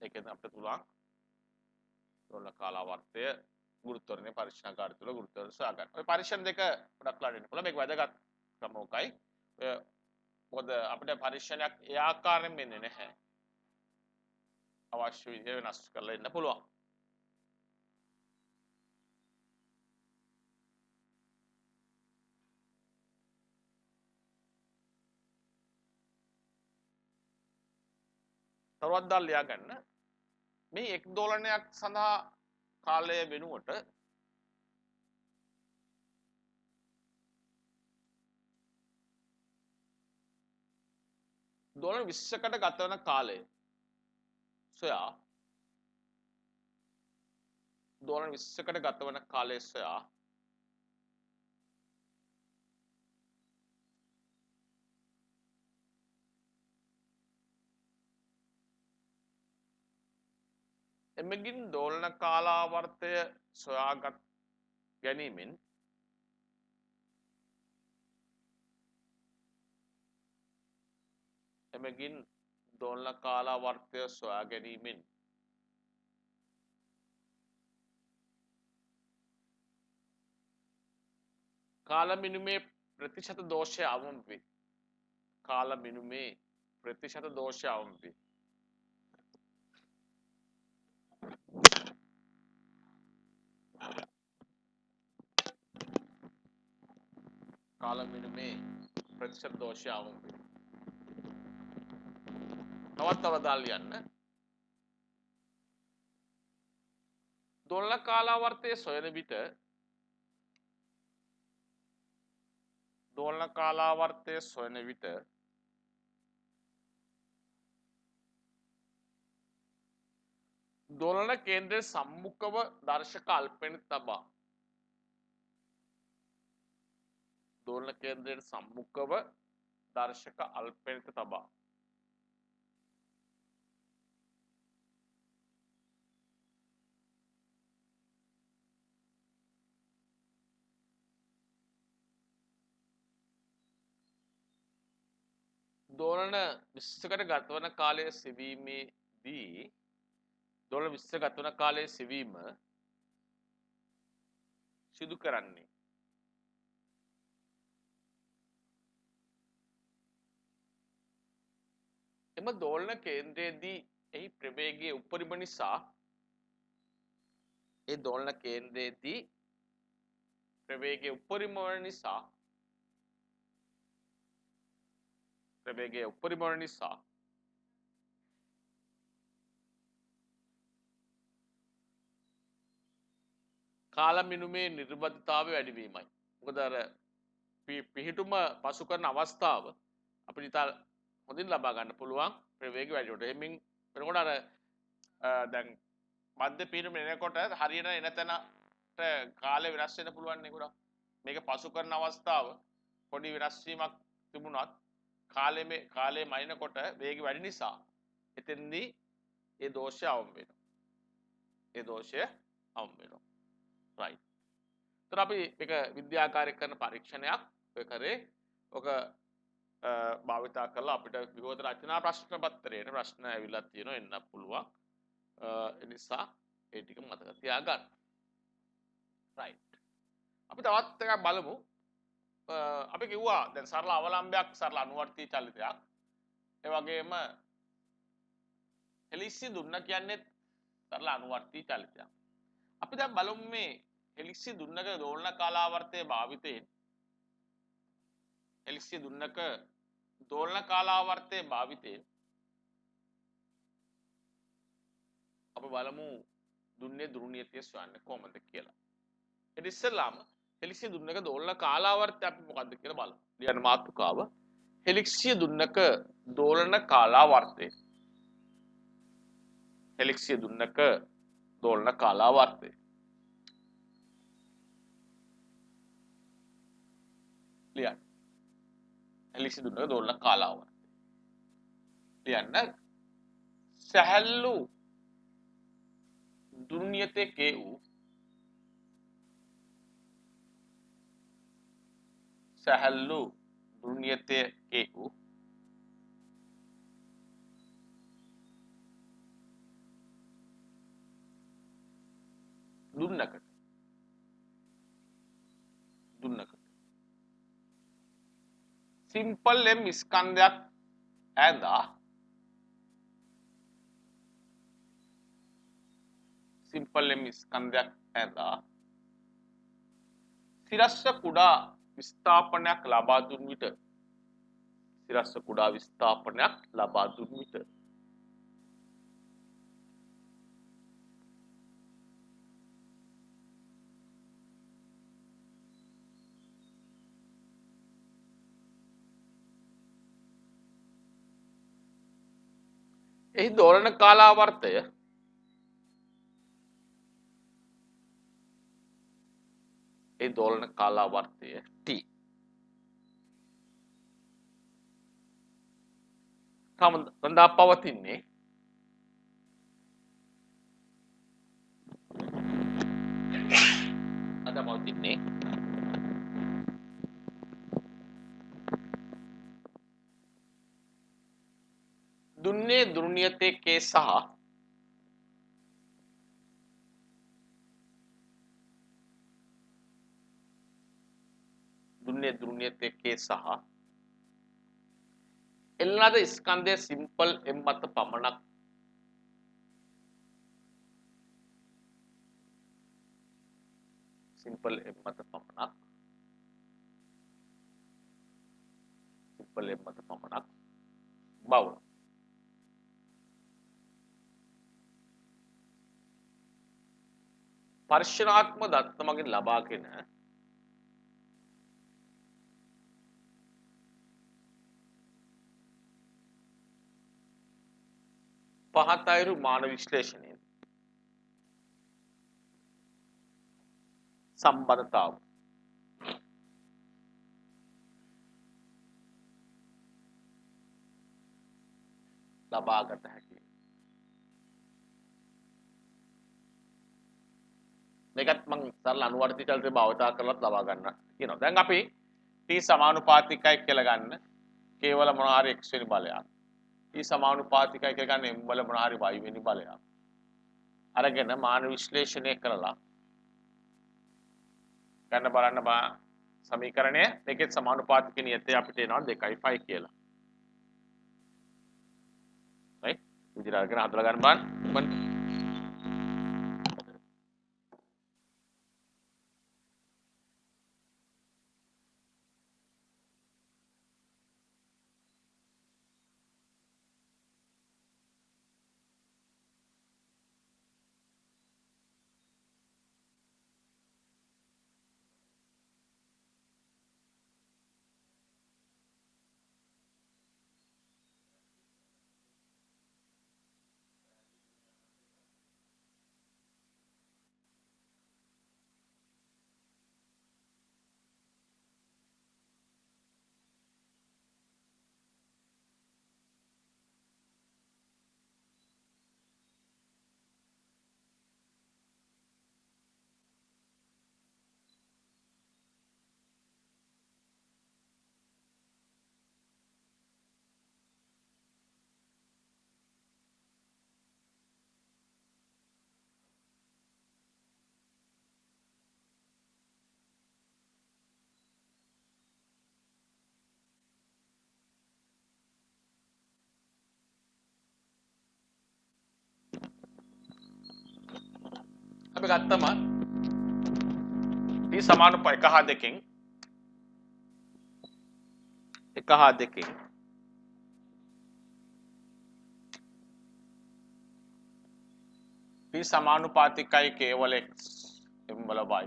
ඒකෙන් අපිට පුළුවන් දෝලන කාලාවර්තය ගුරුත්වාකර්ෂණ පරීක්ෂණාගාරය තුළ ගුරුත්වාකර්ෂණ සොයාගන්න. ඔය පරීක්ෂණ දෙක ගොඩක් ලාට වෙන්න පුළුවන්. මේක වැදගත් ක්‍රමෝකයි. ඔය මොකද අපිට පරීක්ෂණයක් ඒ ආකාරයෙන් වෙන්නේ නැහැ. අවශ්‍ය විදිහට වෙනස් කරලා ඉන්න පුළුවන්. තවත් දල් ලියා ගන්න. මේ එක් දෝලනයක් සඳහා කාලය වෙනුවට දෝලන 20කට ගතවන කාලය සොයා දෝලන 20කට ගතවන කාලය සොයා එමගින් දෝලන කාලාවර්තය සොයාගත් ගැනීමෙන් එමගින් දෝලන කාලාවර්තය සොයා ගැනීමෙන් කාල මිනුමේ ප්‍රතිශත දෝෂය අවම වේ. කාල මිනුමේ ප්‍රතිශත දෝෂය අවම වේ. කාල මිනුමේ ප්‍රතිශත දෝෂය අවම වෙනවා. තවත් අවදාල් යන්න. දොළන කාලාවර්තයේ සොයන විට දෝලන කාලාවර්තය සොයන විට දෝලන කේන්ද්‍රය සම්මුඛව දර්ශක අල්පෙන් තබා දෝලන කේන්ද්‍රයට සම්මුඛව දර්ශක අල්පෙන් තබා දෝලන 20කට ගතවන කාලය සෙවීමේදී දෝලන 20 ගතවන කාලයේ සෙවීම සිදු කරන්නේ එම දෝලන කේන්ද්‍රයේදී එහි ප්‍රවේගයේ උපරිම නිසා ඒ දෝලන කේන්ද්‍රයේදී ප්‍රවේගයේ උපරිම වන නිසා ප්‍රවේගයේ උපරිම වන නිසා කාල මිනුමේ නිර්බද්ධතාවය වැඩිවීමයි. මොකද අර පිහිටුම පසු කරන අවස්ථාව අපිට ඉතා හොඳින් ලබා ගන්න පුළුවන් ප්‍රවේගය වැඩි වෙනකොට. එමින් වෙනකොට අර දැන් මධ්‍ය පිහිටුම එනකොට හරියට එන තැනට කාලය වෙනස් වෙන්න පුළුවන් නේ ගොඩක්. මේක පසු කරන අවස්ථාව පොඩි වෙනස් වීමක් තිබුණත් කාලේ මනිනකොට වේගය වැඩි නිසා එතෙන්දී ඒ දෝෂය අවම වෙනවා. ඒ දෝෂය අවම වෙනවා. right. तर අපි මේක විද්‍යාකාරී කරන පරීක්ෂණයක් ඔය කරේ ඔක භාවිතා කරලා අපිට විරෝධ රචනා ප්‍රශ්න පත්‍රයේ ප්‍රශ්න ඇවිල්ලා තියෙනවා එන්න පුළුවන්. ඒ නිසා ඒ ටික මතක තියාගන්න. right. අපි තවත් එකක් බලමු. අපි කිව්වා දැන් සරල අවලම්බයක් සරල අනුවර්තී චලිතයක්. ඒ වගේම හෙලික්සි දුන්න කියන්නේ සරල අනුවර්තී චලිතයක්. අපි දැන් බලමු මේ හෙලික්සි දුන්නක දෝලන කාලාවර්තයේ භාවිතයෙන් හෙලික්සි දුන්නක දෝලන කාලාවර්තයේ භාවිතයෙන් අපි බලමු දුන්නේ ධ්‍රුවීයතිය සොයන්නේ කොහොමද කියලා. ඊට ඉස්සෙල්ලාම හෙලික්සි දුන්නක දෝලන කාලාවර්තය අපි මොකද්ද කියලා බලමු. ලියන්න මාතෘකාව හෙලික්සි දුන්නක දෝලන කාලාවර්තය. හෙලික්සි දුන්නක දෝලන කාලාවර්තය. ලියන්න. හෙලික්සි දුන්නක දෝලන කාලාවර්තය. ලියන්න. සැහැල්ලු දුර්නියතේ වූ සැහැල්ලු දුර්නියතේ වූ දුන්නකට සිම්පල් එම් ස්කන්ධයක් ඇඳා සිම්පල් එම් ස්කන්ධයක් ඇඳා සිරස්ස කුඩා විස්ථාපනයක් ලබා දුන් විට සිරස්ස කුඩා විස්ථාපනයක් ලබා දුන් විට එහි දෝලන කාලාවර්තය ඒ දෝලන කාලාවර්තය t රඳා පවතින්නේ දුන්නේ ධ්‍රුවීයතේ k සහ දුන්නේ ධ්‍රුවීයතේ k සහ එල්ලනාද ස්කන්ධය සිම්පල් m මත පමණක් සිම්පල් m මත පමණක් එප්පලෙන් මත පමණක් බවුන. පර්ශනාත්මක දත්ත මගින් ලබාගෙන පහත් අයුරු මාන විශ්ලේෂණය සම්බන්ධතාව ලබාගත හැකියි. මේකත් මම සරල අනුවර්තිත චලිතය භාවිතා කරලත් ලබා ගන්න කියනවා. දැන් අපි t සමානුපාතිකයි කියලා ගන්න කේවල මොනවා හරි x වෙනි බලයක්. t සමානුපාතිකයි කියලා ගන්න m වල මොනවා හරි y වෙනි බලයක්. අරගෙන මාන විශ්ලේෂණය කරලා ගන්න බලන්න බා සමීකරණය මේකේ සමානුපාතික නියතය අපිට එනවා 2.5 කියලා. right? විදිහට අරගෙන හදලා ගන්න බලන්න. අපි ගත්තම t සමානුපාත 1 හා 2කින් 1 හා 2කින් t සමානුපාතිකයි කේවල x m වල y.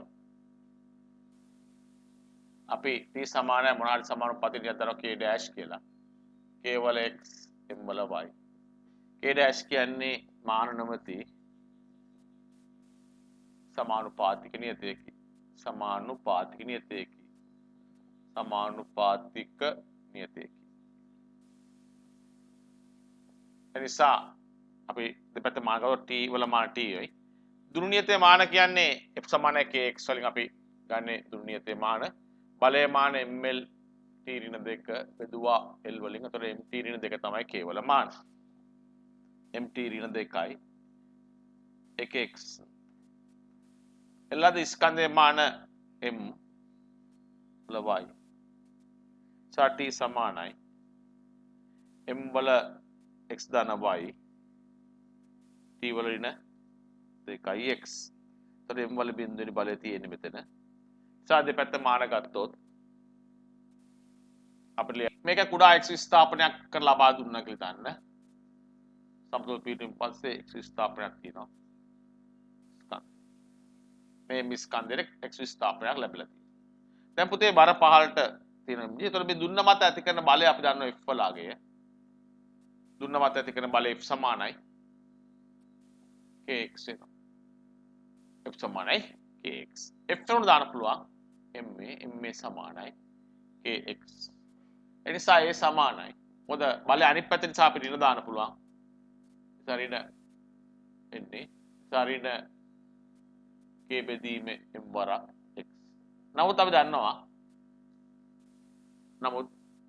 අපි t සමානයි මොනවාරි සමානුපාතික යද්දනවා k dash කියලා. කේවල x m වල y. k dash කියන්නේ මාන නොමැති සමානුපාතික නියතයකි. සමානුපාතික නියතයකි. සමානුපාතික නියතයකි. එනිසා අපි දෙපැත්ත මාන ගත්තොත් t වල මාන t යි. දුරු නියතයේ මාන කියන්නේ f සමානයි kx වලින් අපි ගන්නේ දුරු නියතයේ මාන. බලයේ මාන ml t ඍණ 2 බෙදුවා l වලින්. එතකොට mt ඍණ 2 තමයි k වල මාන. mt ඍණ 2යි 1x එල්ලද ස්කන්ධයේ මාන m වල y. t සමානයි m වල x දාන y t වල ඍණ 2යි x. එතකොට m වල බිඳුවේ බලය තියෙන්නේ මෙතන. දෙපැත්ත මාන ගත්තොත් අපිට මේක කුඩා x විස්ථාපනයක් කරලා ලබා දුන්නා කියලා ගන්න. සමතුල පීඨයෙන් පස්සේ x විස්ථාපනයක් තියෙනවා. මේ ස්කන්ධෙට x විස්ථාපනයක් ලැබිලා තියෙනවා. දැන් පුතේ බර 15ට තියෙනවා. ඒතකොට මේ දුන්න මත ඇති කරන බලය අපි දන්නවා f වලාගේ. දුන්න මත ඇති කරන බලය f සමානයි kx වෙනවා. f සමානයි kx. f උන දාන්න පුළුවන් ma සමානයි kx. එනිසා a සමානයි. මොකද බලය අනිත් පැත්තට නිසා අපිට ඍණ දාන්න පුළුවන්. ඍණ එන්නේ ඍණ k බෙදීම m වරක් x. නමුත් අපි දන්නවා නමුත්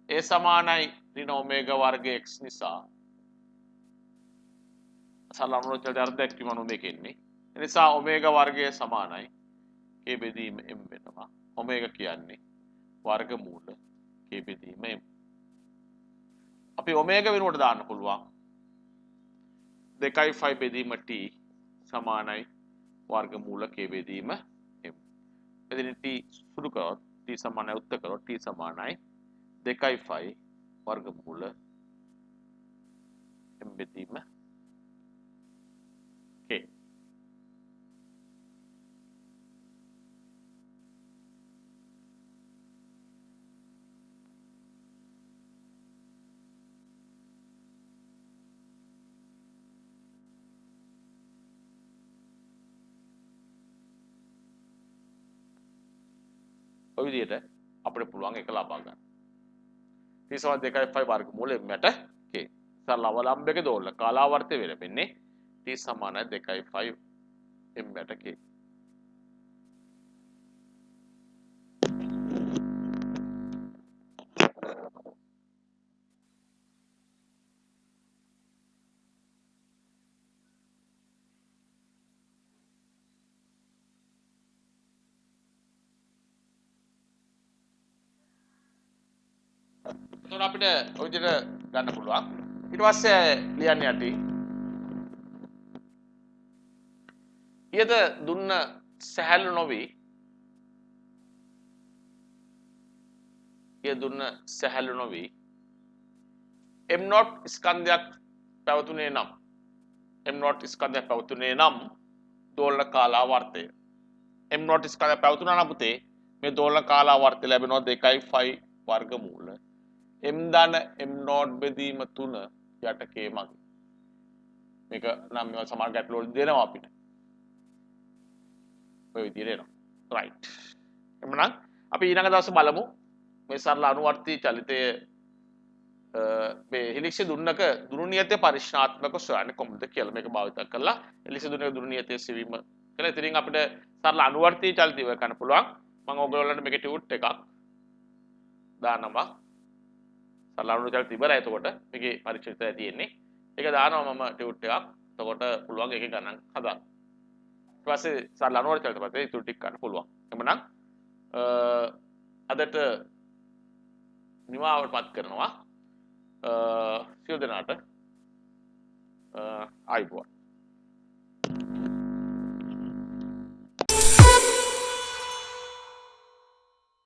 a සමානයි ඍණ ඔමේගා වර්ග x නිසා සලනුන චලයට අර්ධයක් කිව්වනු දෙකෙන්නේ. ඒ නිසා ඔමේගා වර්ගය සමානයි k බෙදීම m වෙනවා. ඔමේගා කියන්නේ වර්ගමූල k බෙදීම m. අපි ඔමේගා වෙනුවට දාන්න පුළුවන් 2.5 බෙදීම t සමානයි වර්ගමූල k බෙදීම m. එදින t සුදු කරොත් t සමානයි උත්තර කරොත් t සමානයි 2.5 වර්ගමූල m බෙදීම k. ඔය විදිහට අපිට පුළුවන් එක ලබා ගන්න. t සමාන 2.5 වර්ගමූල m යට k. සරල අවලම්බයක දෝලන කාලාවර්තය වෙලෙන්නේ t සමාන 2.5 m යට k. එතකොට අපිට ඔය විදිහට ගන්න පුළුවන්. ඊට පස්සේ ලියන්න යටි ඊට දුන්න සැහැල්ලු නොවි m0 ස්කන්ධයක් පැවතුනේ නම් දෝලන කාලාවර්තය m0 ස්කන්ධයක් පැවතුනා නම් පුතේ මේ දෝලන කාලාවර්තය ලැබෙනවා 2.5 වර්ගමූල m ධන m0 බෙදීම 3 යට k මගින්. මේක නම් මේවා සමාන ගැටළු වල දෙනවා අපිට. ඔය විදිහට එනවා. රයිට්. එhmenan අපි ඊළඟ දවසේ බලමු මේ සරල අනුවර්තී චලිතයේ මේ හෙලික්ෂ දුන්නක දුරු නියතය පරික්ෂණාත්මකව සොයන්නේ කොහොමද කියලා මේක භාවිත කරලා හෙලික්ෂ දුන්නක දුරු නියතය සෙවීම කියලා ඉතින් අපිට සරල අනුවර්තී චලිතය ඉවර කරන්න පුළුවන්. මම ඔයගොල්ලන්ට මේකේ ටියුට් එකක් දානවා. සරල අනුවර්තී චලිතය ඉවරයි. එතකොට මේකේ පරීක්ෂිතය තියෙන්නේ. ඒක දානවා මම ටියුට් එකක්. එතකොට පුළුවන් ඒකේ ගණන් හදන්න. ඊට පස්සේ සරල අනුවර්තී චලිතය පස්සේ ඊටු ටික ගන්න පුළුවන්. එhmenan අදට නිමාවටපත් කරනවා. සියලු දෙනාට ආයුබෝවන්.